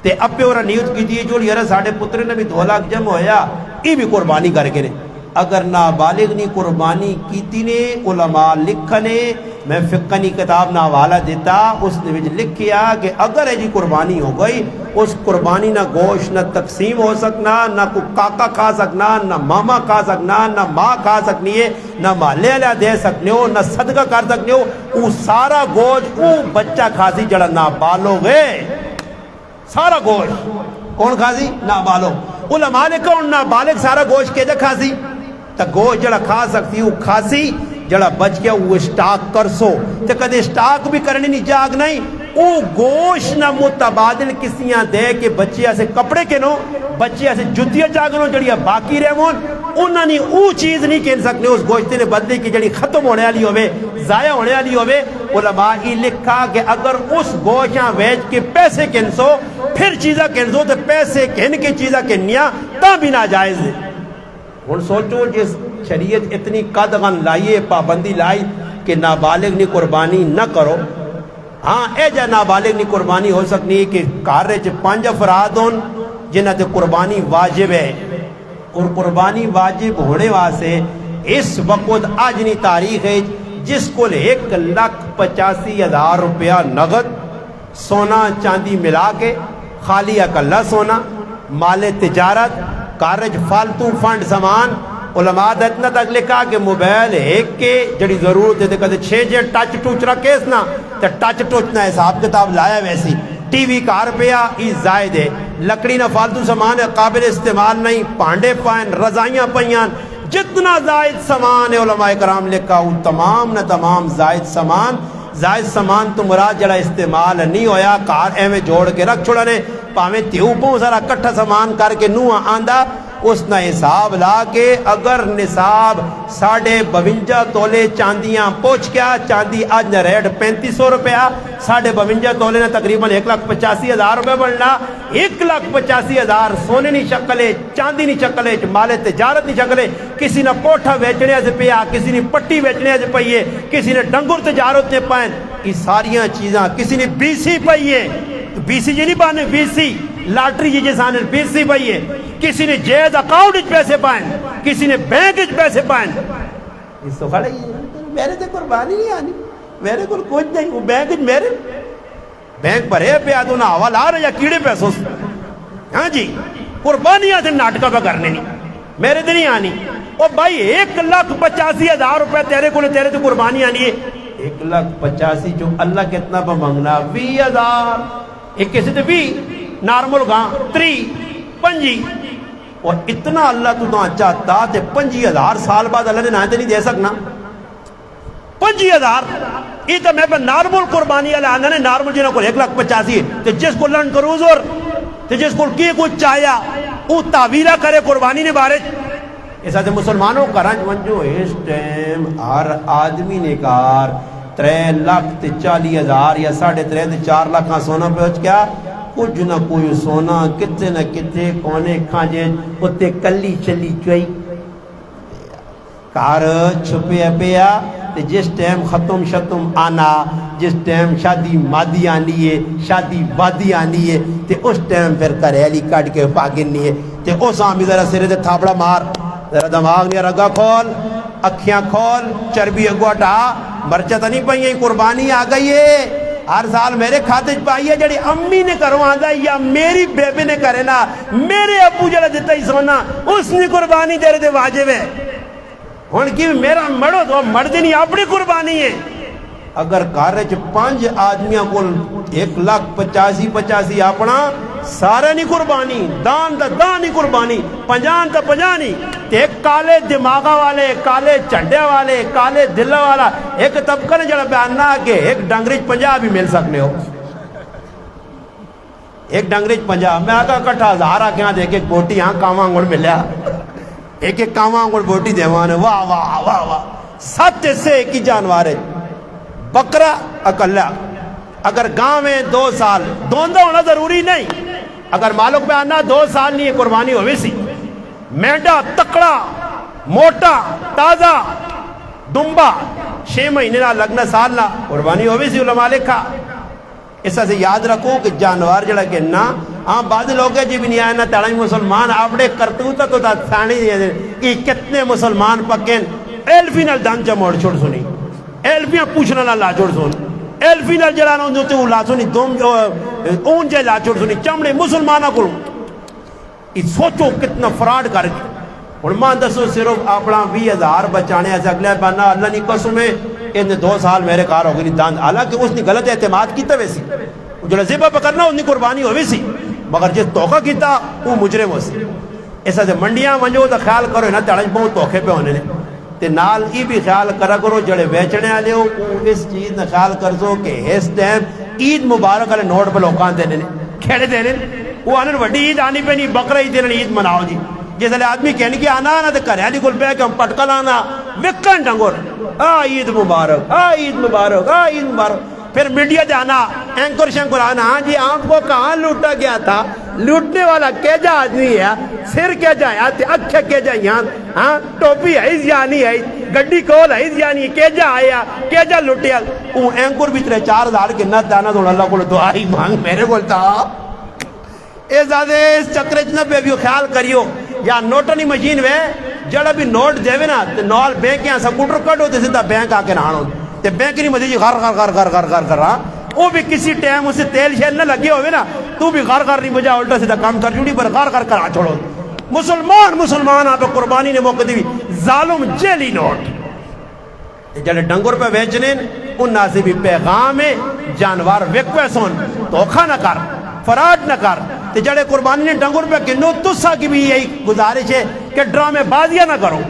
تے ابے اور نیت کی دی جو یار ساڈے پتر نے بھی 2 لاکھ جمع ہویا یہ بھی قربانی کر کے نے. اگر نابالغ نی قربانی کیتی نے علماء لکھنے میں فقہ نی کتاب نہ حوالہ دیتا اس نے وچ لکھیا کہ اگر ہے جی قربانی ہو گئی اس قربانی نہ گوشت نہ تقسیم ہو سکنا نہ کوئی کاکا کھا سکنا نہ ماما کھا سکنا نہ ماں کھا سکنی ہے نہ محلے والے دے سکنے ہو نہ صدقہ کر سکنے ہو. وہ سارا گوشت وہ بچہ کھاسی جڑا نابالغ ہے سارا گوشت کون کھاسی نابالغ. علماء نے کہا نابالغ سارا گوشت کے جا کھاسی تا گوشت جڑا کھا سکتی وہ کھاسی جڑا بچ گیا وہ اسٹاک کر سو تے کدے اسٹاک بھی کرنی نہیں جاگ نہیں او گوشت نہ متبادل کسیاں دے کے بچے ایسے کپڑے کے نو بچے ایسے جتیاں جاگنو جڑیا باقی رہون انہاں نے او چیز نہیں کہن سکنے اس گوشت نے بدلے کی جڑی ختم ہونے والی ہوئے ضائع ہونے والی ہوئے. علماء ہی لکھا کہ اگر اس گوشتاں ویچ کے پیسے کنسو پھر چیزاں کنسو تے پیسے کہن کے چیزاں کنیا تا بھی ناجائز ہے. ہن سوچو جس شریعت اتنی قدغن لائیے پابندی لائی کہ نابالغ نی قربانی نہ کرو. ہاں اے جا نابالغ نی قربانی ہو سکنی ہے کہ کارے چ 5 افراد ہون جنہ تے قربانی واجب ہے اور قربانی واجب ہونے واسطے اس وقت آج نی تاریخ ہے جس کو 1,85,000 روپیہ نغد سونا چاندی ملا کے خالی اکلا سونا مال تجارت کارج فالتو فنڈ سامان. علماء اتنا تک لکھا کہ موبائل ایک کے جڑی ضرورت ہے کدے 6 جے ٹچ ٹوچ رکھے اس نا تے ٹچ ٹوچ نہ حساب کتاب لایا ویسی ٹی وی کا روپیہ ای زائد ہے لکڑی نہ فالتو سامان ہے قابل استعمال نہیں پانڈے پائن رضائیاں پائیاں جتنا زائد سامان ہے علماء کرام لکھا وہ تمام نہ تمام زائد سامان تو مراد جڑا استعمال نہیں ہویا کار ایویں جوڑ کے رکھ چھوڑا نے پاویں تیو پوں سارا کٹھا سامان کر کے نو آندا اس نہ حساب لا کے اگر نصاب 52.5 تولے چاندیاں پہنچ گیا، چاندی آج نہ ریٹ 3500 روپیہ، 52.5 تولے نے تقریباً 1,85,000 روپے بننا، 1,85,000 سونے نہیں شکلے، چاندی نہیں شکلے، مال تجارت نہیں شکلے، کسی نے کوٹھا بیچنے سے پیا، کسی نے پٹی بیچنے سے پئیے، کسی نے ڈنگر تجارت نے پائن، یہ ساریاں چیزاں، کسی نے بی سی پئیے، بی سی جی نہیں پانے، بی سی لاٹری جی جیسانے بی سی پئیے، کسی نے جیز اکاؤنٹ اچ پیسے پائن، کسی نے بینک اچ پیسے پائن، اس تو کھڑے میرے تے قربانی نہیں آنی، میرے کو کچھ نہیں، وہ بینک اچ میرے بینک پر ہے پہ آدھو نہ حوال آ رہا یا کیڑے پیسوں سے، ہاں جی قربانیاں سے ناٹکا پہ کرنے نہیں، میرے تے نہیں آنی، او بھائی 1,85,000 روپے تیرے کو تیرے تو قربانی آنی ہے، 1,85,000 جو اللہ کتنا پہ منگنا 20,000 ایک کسی تے 20 نارمل گاں 3 5 اور اتنا اللہ تو چاہتا تے 25,000 سال بعد اللہ نے نہ تے نہیں دے سکنا 25,000 یہ تو میں پہ نارمل قربانی اللہ آنا نے نارمل جنہوں کو 1,85,000 تے جس کو لنڈ کروز اور تے جس کو کی کچھ چاہیا وہ تعویرہ کرے قربانی نے بارے ایسا تے مسلمانوں کرنج ونجو اس ٹیم ہر آدمی نے کار 3,40,000 یا 3.5 تے 4 لاکھ کا سونا پہنچ گیا، کچھ نہ کوئی سونا کتے نہ کتے کونے کھانجے اتے کلی چلی چوئی کار چھپے پیا تے جس ٹائم ختم شتم آنا، جس ٹائم شادی مادی آنی ہے، شادی وادی آنی ہے تے اس ٹائم پھر کریلی کٹ کے پاگنی ہے تے اس آمی ذرا سرے تے تھاپڑا مار، ذرا دماغ نے رگا کھول، اکھیاں کھول، چربی اگوا ٹا، مرچہ نہیں پہنگی قربانی آ گئی ہے، ہر سال میرے کھاتے پائی ہے جڑی امی نے کروا دا یا میری بیبی نے کرے نا، میرے ابو جڑا دیتا ہی سونا اس نے قربانی دے رہے دے واجب ہے، ہون کی میرا مڑو تو مرد نہیں اپنی قربانی ہے، اگر کارج 5 آدمیاں کو 1,85,000 اپنا سارے نہیں قربانی، دان دا دان نہیں قربانی، 50 تا 50 نہیں، ایک کالے دماغہ والے، کالے چنڈے والے، کالے دلہ والا، ایک طبقہ نے جڑا بیاننا کہ ایک ڈنگریج 50 بھی مل سکنے ہو، ایک ڈنگریج 50 میں آگا کٹھا 1000 آکھیاں دے ایک بوٹی ہاں کاما انگوڑ ملیا، ایک کاما انگوڑ بوٹی دیوانے، واہ واہ واہ واہ 7 سے ایک ہی جانوار ہے، بکرہ اکلہ، اگر گاں میں 2 سال دوندہ ہونا ضروری نہیں، اگر مالک پہ آنا 2 سال نہیں قربانی ہوئی سی، میڈا تکڑا موٹا تازہ دنبا 6 مہینے نہ لگنا سال نہ قربانی ہوئی سی علماء لکھا، اس سے یاد رکھو کہ جانوار جڑا کہ نا ہاں بعض لوگ جی بھی نہیں آئے نا تڑائی مسلمان اپنے کرتوتا تو تھانی دیا کہ کتنے مسلمان پکیں ایلفی نال دان چا موڑ چھوڑ سنی، ایلفیاں پوچھنا نہ لا چھوڑ سن، ایلفی نال جڑانا ہوں جو لا سنی دوم اون جے لا چھوڑ سنی چمڑے مسلمانہ کو سوچو کتنا فراڈ کر کے علمان دسو صرف اپنا 20,000 بچانے ایسے اگلے بنا اللہ نہیں قسم ہے انہیں 2 سال میرے کار ہو گئی داند، حالانکہ اس نے غلط اعتماد کیتا ویسی جو لذیبہ پکرنا انہیں قربانی ہوئی سی مگر جس توقع کیتا وہ مجرم ہو سی، ایسا سے منڈیاں منجو تو خیال کرو نا تڑج بہت توقع پہ ہونے نے تے نال ای بھی خیال کرا کرو جڑے بیچنے آلے ہو اس چیز نے خیال کر دو کہ اس ٹائم عید مبارک والے نوٹ پہ لوکان دینے کھیڑے دینے وہ آنے وڈی عید آنی پہ نہیں بکرہ عید دینے عید مناؤ جی جس لئے آدمی کہنے کی آنا آنا تے کریالی کل پہ کہ ہم پٹکل آنا وکن ڈنگور عید مبارک عید مبارک عید مبارک، پھر میڈیا دے آنا اینکر شنکر آنا ہاں جی آپ کو کہاں لوٹا گیا تھا، لوٹنے والا کیجا آدمی ہے، سر کیجا ہے، اکھے کیجا یہاں ہاں ٹوپی ہے یعنی ہے گڈی کول ہے یعنی کیجا آیا کیجا لوٹیا، وہ اینکر بھی 3-4 کے نہ دانا تو اللہ کو دعائی مانگ میرے کو تھا اے زیادہ اس چکرچ نہ پہ بھی خیال کریو یا نوٹنی مشین وے جڑا بھی نوٹ دے وے نا تے نال بینک یہاں سکوٹر کٹو تے سیدھا بینک آ کے نہانو تے بینک نہیں مجھے جی غر غر غر غر غر غر غر وہ بھی کسی ٹائم اسے تیل شیل نہ لگے ہوئے نا تو بھی غر غر نہیں مجھے الٹا سیدھا کام کر جوڑی پر غر غر کرا چھوڑو، مسلمان آپ قربانی نے موقع دی ظالم جیلی نوٹ جڑے ڈنگر پہ بیچنے ان ناظبی پیغام جانوار ویک پیسون دھوکھا نہ کر فراڈ نہ کر تے جڑے قربانی نے ڈنگر پہ گنو تسا کی بھی یہی گزارش ہے کہ ڈرامے بازیاں نہ کرو،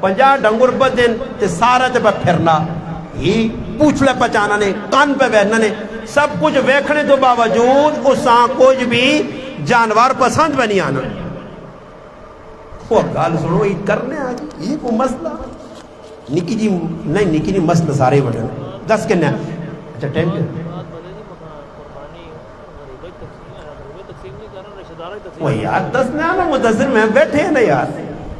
50 ڈنگر پہ دن تے سارا تے پہ پھرنا ہی پوچھ لے پچانا نے کان پہ بہنا نے سب کچھ ویکھنے تو باوجود اس کچھ بھی جانوار پسند پہ نہیں آنا، وہ گل سنو عید کرنے آ گئی یہ کوئی مسئلہ نکی جی نہیں نکی جی مسئلہ سارے بٹن دس کہنے اچھا ٹینٹ وہ یار دس نے آنا مدثر میں بیٹھے ہیں نا یار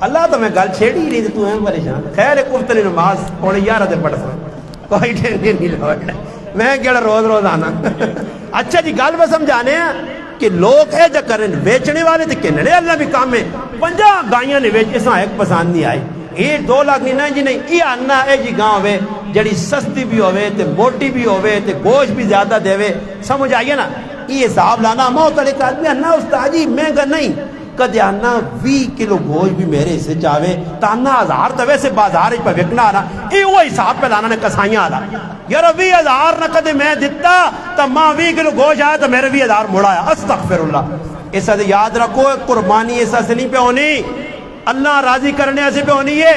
اللہ تو میں گل چھیڑی ہی نہیں تو ہیں پریشان خیر کفتنی نماز پونے 11 پڑھ سکتا کوئی ٹینشن نہیں لوٹا میں کہڑا روز روز آنا اچھا جی گل میں سمجھانے ہیں کہ لوگ اے جا کریں بیچنے والے تھے کہنے اللہ بھی کام میں 50 گائیاں نے بیچ اساں ایک پسند نہیں آئی یہ 2 لاکھ نہیں جی نہیں یہ آنا اے جی گاؤں ہوئے جڑی سستی بھی ہوئے تے موٹی بھی ہوئے تے گوشت بھی زیادہ دے سمجھ آئیے نا یہ حساب لانا موتلک آدمی انا استاجی مہنگا نہیں کدے آنا 20 کلو گوشت بھی میرے حصے چاہے تا آنا 1000 تو ویسے بازار پہ وکنا آنا یہ وہ حساب پہ لانا نے کسائیاں آنا یار 20,000 نہ کدے میں دیتا تا ماں 20 کلو گوشت آیا تو میرے 20,000 موڑا آیا استغفر اللہ ایسا دے یاد رکھو قربانی ایسا سے نہیں پہ ہونی اللہ راضی کرنے ایسے پہ ہونی ہے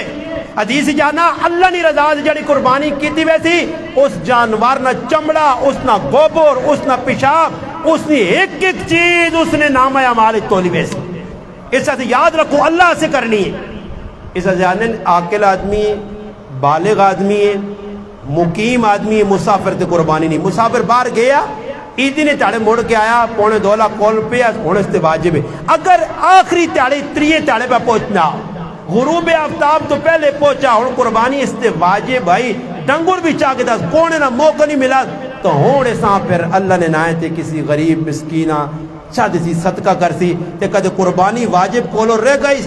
حدیث جانا اللہ نہیں رضا جڑی قربانی کیتی ویسی اس جانور نہ چمڑا اس نہ گوبر اس نہ پیشاب اس نے ایک ایک چیز اس نے نام اعمال تولی ویسی ایسا سے یاد رکھو اللہ سے کرنی ہے ایسا جانن عاقل آدمی ہے بالغ آدمی ہے مقیم آدمی ہے مسافر تے قربانی نہیں مسافر باہر گیا عیدی نے تاڑے موڑ کے آیا 2.5 لاکھ کول پہ ہونے سے واجب ہے اگر آخری تاڑے 3 تاڑے پہ پہنچنا غروب آفتاب تو پہلے پہنچا اور قربانی اس سے واجب بھائی ڈنگر بھی چاہ کے دس کونے نہ موقع نہیں ملا تو ہونے ساں پھر اللہ نے نائے تھے کسی غریب مسکینہ چاہتے سی صدقہ کرسی تے کدے قربانی واجب کولو رہ گئی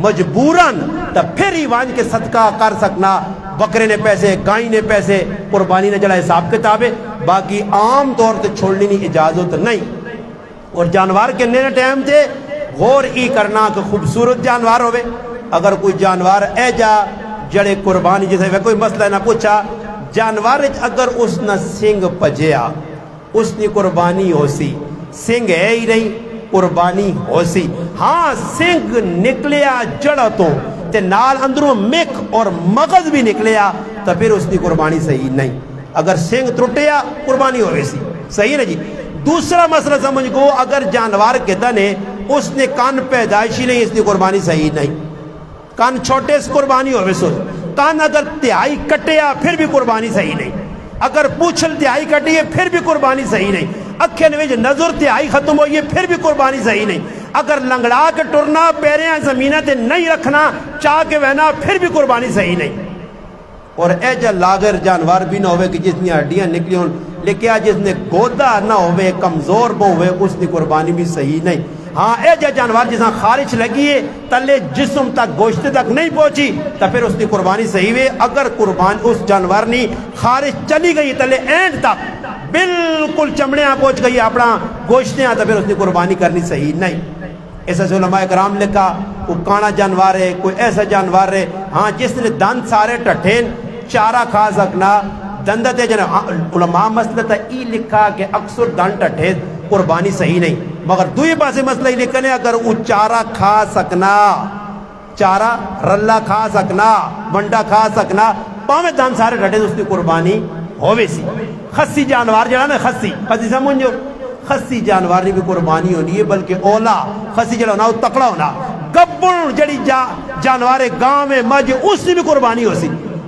مجبوراً تا پھر ہی وانج کے صدقہ کر سکنا بکرے نے پیسے گائیں نے پیسے قربانی نے جڑا حساب کتاب ہے باقی عام طور تے چھوڑنی نہیں اجازت نہیں اور جانور کے نئے ٹائم تے غور ای کرنا کہ خوبصورت جانور ہوئے اگر کوئی جانور اے جا جڑے قربانی جیسے کوئی مسئلہ نہ پوچھا جانور اگر اس نہ سنگ پجیا اس نے قربانی ہو سی سنگ ہے ہی نہیں قربانی ہو سی ہاں سنگ نکلیا جڑا تو تے نال اندروں مک اور مغز بھی نکلیا تو پھر اس کی قربانی صحیح نہیں اگر سنگ ترٹیا قربانی ہوئے سی صحیح نا جی دوسرا مسئلہ سمجھ گو اگر جانور کے دنے اس نے کان پیدائشی نہیں اس کی قربانی صحیح نہیں کان چھوٹے سے قربانی ہوئے سو کان اگر تہائی کٹیا پھر بھی قربانی صحیح نہیں اگر پوچھل تہائی کٹی ہے پھر بھی قربانی صحیح نہیں اکھے نویج نظر تہائی ختم ہوئی ہے پھر بھی قربانی صحیح نہیں اگر لنگڑا کے ٹرنا پیریں زمینہ تے نہیں رکھنا چاہ کے وہنا پھر بھی قربانی صحیح نہیں اور اے جا لاغر جانور بھی نہ ہوئے کہ جس نے ہڈیاں نکلی ہوں لیکن جس نے گودا نہ ہوئے کمزور بو ہوئے اس کی قربانی بھی صحیح نہیں ہاں اے جا جانور جس نے خارج لگی ہے تلے جسم تک گوشت تک نہیں پہنچی تو پھر اس کی قربانی صحیح ہے اگر قربان اس جانور نے خارج چلی گئی تلے اینڈ تک بالکل چمڑیاں پہنچ گئی اپنا گوشتیاں تو پھر اس کی قربانی کرنی صحیح نہیں ایسا سے علماء کرام لکھا کوئی کانا جانور ہے کوئی ایسا جانور ہے ہاں جس نے دند سارے ٹٹھین چارہ کھا سکنا دندت ہے علماء مسئلہ تا ای لکھا کہ اکثر دند ٹٹھین قربانی صحیح نہیں مگر دوئی پاسے مسئلہ ہی لکھنے اگر وہ چارہ کھا سکنا چارہ رلہ کھا سکنا منڈا کھا سکنا پاویں دند سارے ٹٹھین اس کی قربانی ہوئے سی خسی جانور جڑا نا خسی سمجھو خسی جانور نے بھی قربانی ہونی ہے بلکہ اولا خسی جڑا ہونا وہ تکڑا ہونا گبن جڑی جانور گاؤں میں مجھ اس نے بھی قربانی ہو سی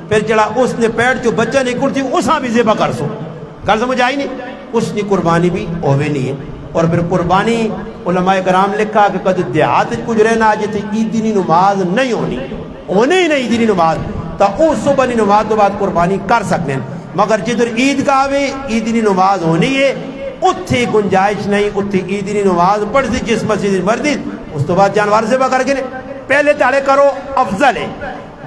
پھر جڑا اس نے پیڑ جو بچہ نکل تھی اساں بھی ذبح کر سو گل سمجھ آئی نہیں اس کی قربانی بھی ہوئے نہیں ہے اور پھر قربانی علماء کرام لکھا کہ کد دیہات کچھ رہنا آج تھی عیدی نماز نہیں ہونی ہونے ہی نہیں عیدی نماز تا اس صبح نماز تو بعد قربانی کر سکتے ہیں مگر جدھر عید کا آوے عیدی نماز ہونی ہے اتھی گنجائش نہیں اتھی عیدی نماز پڑھ سی جس مسجد مردی اس تو بعد جانور سے کر کے پہلے تاڑے کرو افضل ہے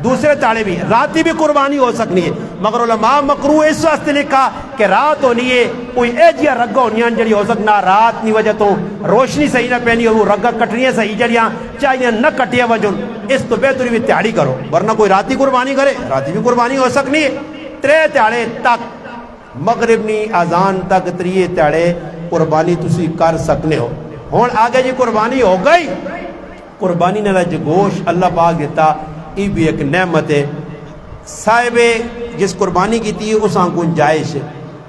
دوسرے تاڑے بھی راتی بھی قربانی ہو سکنی ہے مگر علماء مکروہ اس واسطے لکھا کہ رات ہونی ہے کوئی ایجیا رگا ہونیاں جڑی ہو سکنا رات نہیں وجہ تو روشنی صحیح نہ پہنی ہو رگا کٹنیاں صحیح جڑیاں چاہیے نہ کٹیا وجہ اس تو بہتری بھی تیاری کرو ورنہ کوئی راتی قربانی کرے راتی بھی قربانی ہو سکنی ہے 3 تاڑے تک مغرب نی اذان تک 3 تاڑے قربانی تسی کر سکنے ہو ہون آگے جی قربانی ہو گئی قربانی نے جو گوشت اللہ پاک دیتا یہ بھی ایک نعمت ہے صاحب جس قربانی کی تھی اس گنجائش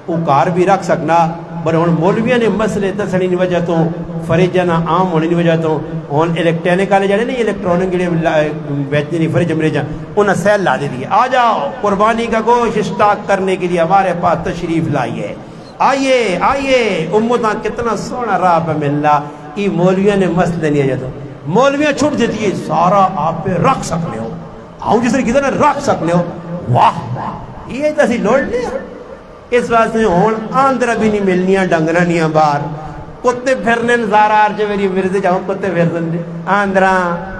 وہ کار بھی رکھ سکنا پر ہوں مولویاں نے مسئلے دسنے کی وجہ تو فریجاں عام ہونے کی وجہ تو ہوں الیکٹرانک والے جڑے نہیں الیکٹرانک جڑے بیچتے نہیں فریج مریجاں انہیں سیل لا دے دی آ جاؤ قربانی کا گوشت اسٹاک کرنے کے لیے ہمارے پاس تشریف لائیے، آئیے آئیے امتاں کتنا سونا راہ پہ ملنا. یہ مولویاں نے مسئلے نہیں آ جاتا مولویاں چھوٹ دیتی ہے سارا آپ پہ رکھ سکنے ہو آؤں جس نے کہتا نا رکھ سکنے ہو. واہ یہ تو اسی لوڑ لیا اس واسطے ہون آندر بھی نہیں ملنیاں ڈنگرہ نہیں باہر کتے پھرنے زارا آرچے میری مرزے جاؤں کتے پھرنے آندرہ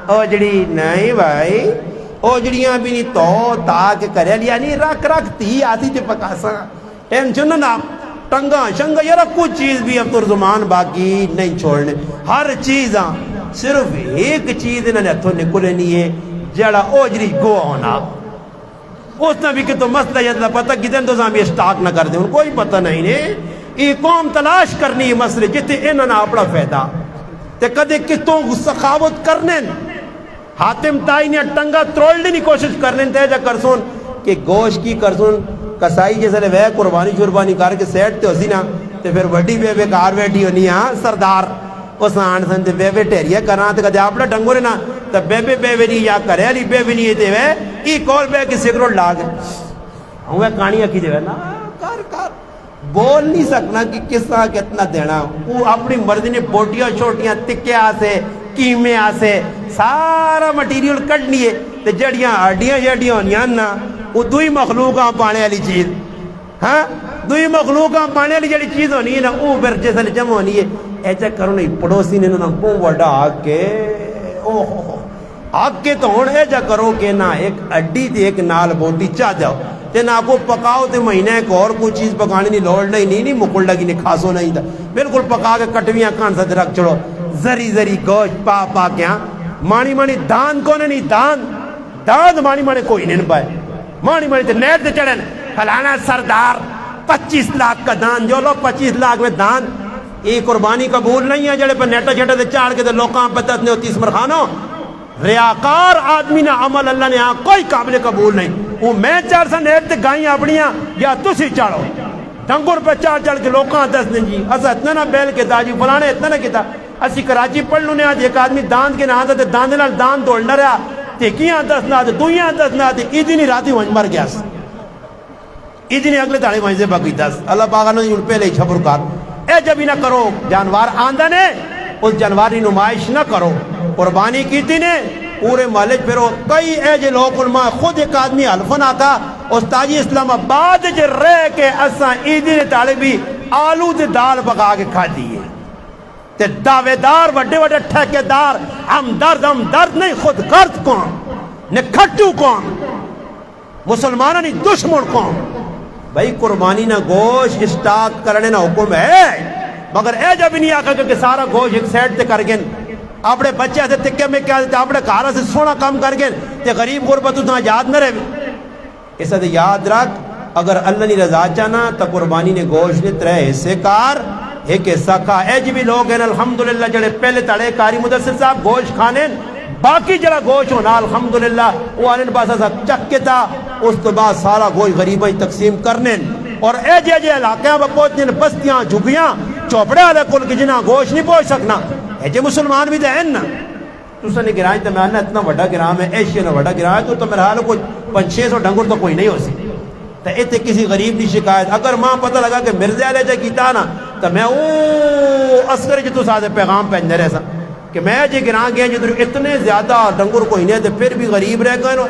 او جڑی نہیں بھائی او جڑیاں بھی نہیں تو تاک کرے لیا نہیں رکھ رکھ تی آتی تے پکاسا ٹینشن نہ ٹنگا شنگا یارا کچھ چیز بھی اب ترجمان باقی نہیں چھوڑنے ہر چیز صرف ایک چیز انہوں نے ہتھوں نکلے نہیں ہے جڑا او جڑی گو ہونا اس نے بھی کہ تو مسئلہ یہ پتہ کتنے تو بھی اسٹاک نہ کر دیں کوئی پتہ نہیں نے یہ قوم تلاش کرنی ہے مسئلے جتے انہوں نے اپنا فائدہ تے کدے کتوں سخاوت کرنے حاتم تائی نے ٹنگا ترولنے کی کوشش کرنے تے جا کرسون کہ گوشت کی کرسون کسائی جیسے لے وہ قربانی شربانی کر کے سیٹ تے ہوسی نا تے پھر وڈی بے بے کار بیٹھی ہونی ہاں سردار اس آن سن تے بے بے ٹیریہ کرنا تے کدے اپنا ڈنگو رہنا تے بے بے بے نہیں یا کرے علی بے نہیں تے وہ ای کول بے کی سگروٹ لاگ ہوں وہ کہانی اکی دے نا کار کار بول نہیں سکنا کہ کس طرح کتنا دینا وہ اپنی مرضی نے بوٹیاں چھوٹیاں تکے آسے کیمے آسے سارا مٹیریل کٹنی ہے تے جڑیاں ہڈیاں جڑیاں ہونیاں نا وہ دوئی مخلوقاں پانے والی چیز ہاں دوئی مخلوقاں پانے والی جڑی چیز ہونی ہے نا وہ پھر جیسے جمع ہونی ہے ایسا کرو نہیں پڑوسی نے نا کو وڈا آگ کے آگ کے تو ہون ایسا کرو کہ نا ایک اڈی تے ایک نال بوٹی چاہ جاؤ تے نا کو پکاؤ تے مہینہ ایک اور کوئی چیز پکانے نہیں لوڑ نہیں مکل لگی نہیں کھاسو نہیں تھا بالکل پکا کے کٹویاں کان سے رکھ چھوڑو زری زری گوشت پا کیا مانی مانی دان کونے نہیں دان مانی مانی کوئی نہیں پائے مانی مانی تے نیٹ تے چڑھن فلانا سردار 25 لاکھ کا دان جو لو 25 لاکھ میں دان یہ قربانی قبول نہیں ہے جڑے پر نیٹا چھٹا تے چاڑ کے تے لوکاں پتہ نے ہوتی اسمر خانو ریاکار آدمی نہ عمل اللہ نے کوئی قابل قبول نہیں وہ میں چار سا نیٹ تے گائیں اپنیاں یا تسی چاڑو ڈنگر پہ چاڑ کے لوکاں دس دیں جی اسا اتنا نہ بیل کے تا جی فلانے اتنا نہ کیتا اسی کراچی پڑھ لوں نے آج ایک آدمی داند کے نہ آتا تے داند نال دان دوڑ نہ رہا تے کیاں دس نہ آتے دویاں دس نہ آتے ایدنی راتی وہاں مر گیا ایدنی اگلے تاڑے وہاں سے باقی دس اللہ پاکا نے ان پہلے چھپر کار اے جب ہی نہ کرو جانوار آندہ نے اس جانواری نمائش نہ کرو قربانی کی تھی نے پورے مالج پھرو کئی ایجے لوگ علماء خود ایک آدمی حلفن آتا استاجی اسلام آباد جے رہ کے اساں عیدی نے طالبی آلو دے دال پکا کے کھا دیئے تے دعوے دار وڈے وڈے ٹھیکے دار ہم درد نہیں خود غرض کون نکھٹو کون مسلمانہ نہیں دشمن کون بھائی قربانی نہ گوشت اسٹاک کرنے نہ حکم ہے مگر اے جب نہیں آکا کہ سارا گوشت ایک سیٹ تے کر گئن اپنے بچے سے تکے میں کیا دیتے اپنے کارا سے سونا کام کر گئن تے غریب غربت اتنا یاد نہ رہے اس سے یاد رکھ اگر اللہ نے رضا چانا تا قربانی نے گوشت نے ترے حصے کار ایک حصہ کا اے جی بھی لوگ ہیں الحمدللہ جڑے پہلے تڑے کاری مدثر صاحب گوشت کھانے باقی جڑا گوشت ہونا الحمدللہ وہ آنین پاسا سا چک کے تا اس تو بعد سارا گوشت غریباں تقسیم کرنے اور اے جے علاقیاں با پہنچنے بستیاں جھگیاں چوپڑے والے کل کی جنہ گوشت نہیں پہنچ سکنا اے جے مسلمان بھی دین نا تو سنے گرائیں تو میں آنا اتنا وڈا گرام ہے ایشیا نا وڈا گرام ہے تو میرے حال کوئی 500 ڈنگر تو کوئی نہیں ہو سی تو ایتے کسی غریب کی شکایت اگر ماں پتہ لگا کہ مرزے علیہ جا کیتا نا تو میں عسکر جتو ساتھ پیغام پہننے رہے سا کہ میں جی گران گیا جدر اتنے زیادہ ڈنگر کوئی نہیں تو پھر بھی غریب رہ گئے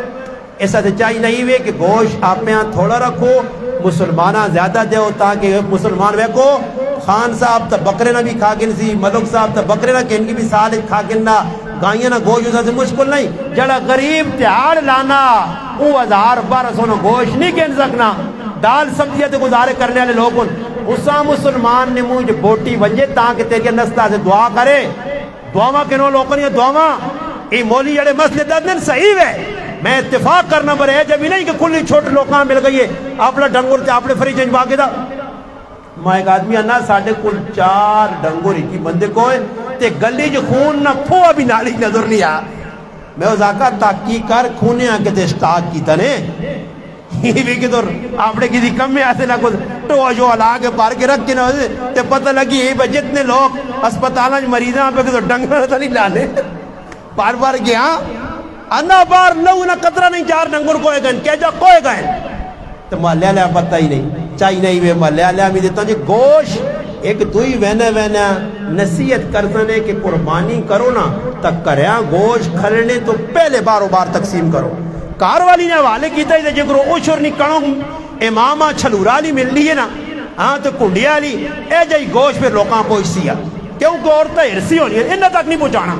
ایسا تو چاہیے نہیں ہوئے کہ گوشت آپ میں تھوڑا رکھو مسلمانہ زیادہ دے ہو تاکہ مسلمان ویکو خان صاحب تا بکرے نہ بھی کھا گن سی ملک صاحب تا بکرے نہ کہ ان کی بھی سال کھا گننا گائیاں نہ گوشت سے مشکل نہیں جڑا غریب تیار لانا او 1000-1200 گوشت نہیں گن سکنا دال سبزیاں تے گزارے کرنے والے لوگوں اسا مسلمان نے مجھے بوٹی ونجے تاکہ تیری نسلہ سے دعا کرے دعاواں کنوں لوگوں نے دعاواں ای مولی جڑے مسئلے دن صحیح ہے میں اتفاق کرنا پر ہے جب ہی نہیں کہ کلی چھوٹے لوگاں مل گئی ہے اپنا ڈنگر تے اپنے فری چنج باقی دا میں ایک آدمی آنا ساڑھے کل 4 ڈنگر ہی کی بندے کو ہے تے گلی جو خون نہ پھو ابھی نالی نظر نہیں آ میں اس آقا تحقیق کر خونے آکے تے اشتاق کی تنے یہ بھی کدھر آپ نے کسی کم میں آتے نہ کچھ تو جو علا کے پار کے رکھ کے نہ ہوتے تے پتہ لگی یہ جتنے لوگ اسپتالاں مریضاں پہ کدھر ڈنگر تو نہیں لانے پار پار گیا انا بار لو نہ قطرہ نہیں چار ڈنگر کوئے گئے کیا جا کوئے گئے تو مالیا لیا پتہ ہی نہیں چاہی نہیں وے مالیا لیا میں دیتا جی گوشت ایک دوئی وینا نصیحت کرتنے کہ قربانی کرو نا تک کریا گوشت کھلنے تو پہلے بارو بار تقسیم کرو کار والی نے حوالے کیتا ہے جگرو اوشور نہیں کڑوں امامہ چھلورا لی مل لی ہے نا ہاں تو کنڈیا لی اے جائی گوشت پہ لوکاں پوچھتی ہے کیونکہ عورتیں ہرسی ہونی ہے انہاں تک نہیں پہنچانا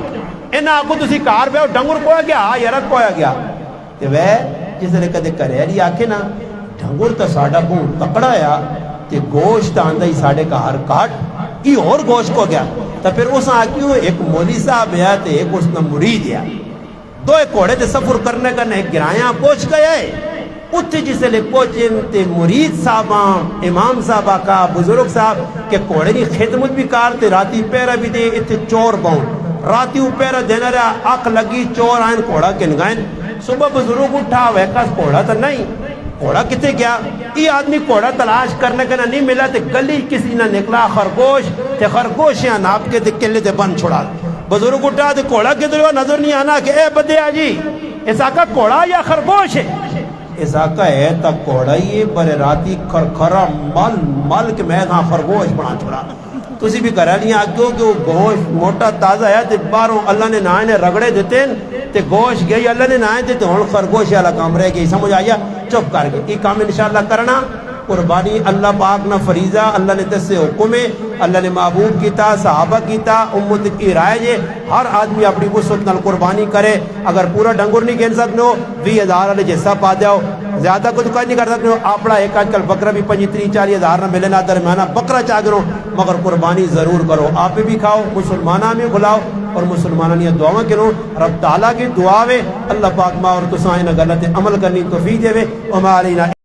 انہاں آگو تسی کار پہ ڈنگر کویا گیا یرک کویا گیا کہ وہ جس نے کدے کرے لی آکے نا ڈنگر تا ساڑھا کون تکڑا یا تے گوشت آندہ ہی ساڑھے کا ہر کاٹ یہ اور گوشت کو گیا تا پھر اس آکیوں ایک مولی صاحب ہے تے ایک اس نے مرید ہے دو ایک کوڑے تے سفر کرنے کا ایک گرایاں پوچھ گیا ہے اتھے جسے لے پوچھیں تے مرید صاحباں امام صاحبہ کا بزرگ صاحب کہ کوڑے نہیں خدمت بھی کارتے راتی پیرہ بھی دے اتھے چور باؤں راتی پیرہ دینا رہا آنکھ لگی چور آئین کوڑا کن گائیں صبح بزرگ اٹھا ویکاس کوڑا تا نہیں کوڑا کتے گیا یہ آدمی کوڑا تلاش کرنے کا نہیں ملا تے گلی کسی نہ نکلا خرگوش تے خرگوش یہاں ناپ کے تے کلے تے بند چھوڑا بزرگ اٹھا تے کوڑا کے دلوا نظر نہیں آنا کہ اے بدے آجی ایسا کا کوڑا یا خرگوش ہے ایسا کا ہے تا کوڑا ہی برے راتی کھرکھرا مل کے میں کہاں خرگوش بنا چھوڑا تسی بھی کرا لیا آگیوں کہ وہ گوشت موٹا تازہ ہے تے باروں اللہ نے نائنے رگڑے دیتے تے گوشت گئی اللہ نے نائن دیتے ہون خرگوش والا کام رہ گئی سمجھ آیا چپ کر گئے یہ کام انشاءاللہ کرنا قربانی اللہ پاک نہ فریضہ اللہ نے تس سے حکم ہے اللہ نے محبوب کیتا صحابہ کیتا امت کی رائے جے ہر آدمی اپنی وسعت نال قربانی کرے اگر پورا ڈنگر نہیں گن سکتے ہو 20,000 والے جیسا پا دیاؤ زیادہ کچھ نہیں کر سکتے ہو اپنا ایک آج کل بکرا بھی 35-40,000 نہ ملنا درمیانہ بکرا چاہ کرو مگر قربانی ضرور کرو آپ بھی کھاؤ مسلمانہ میں بلاؤ اور مسلمانہ نے دعاوں کرو رب تعالیٰ کی دعا ہے اللہ پاک ماں اور تسائیں غلط عمل کرنی توفیق دے وما علینا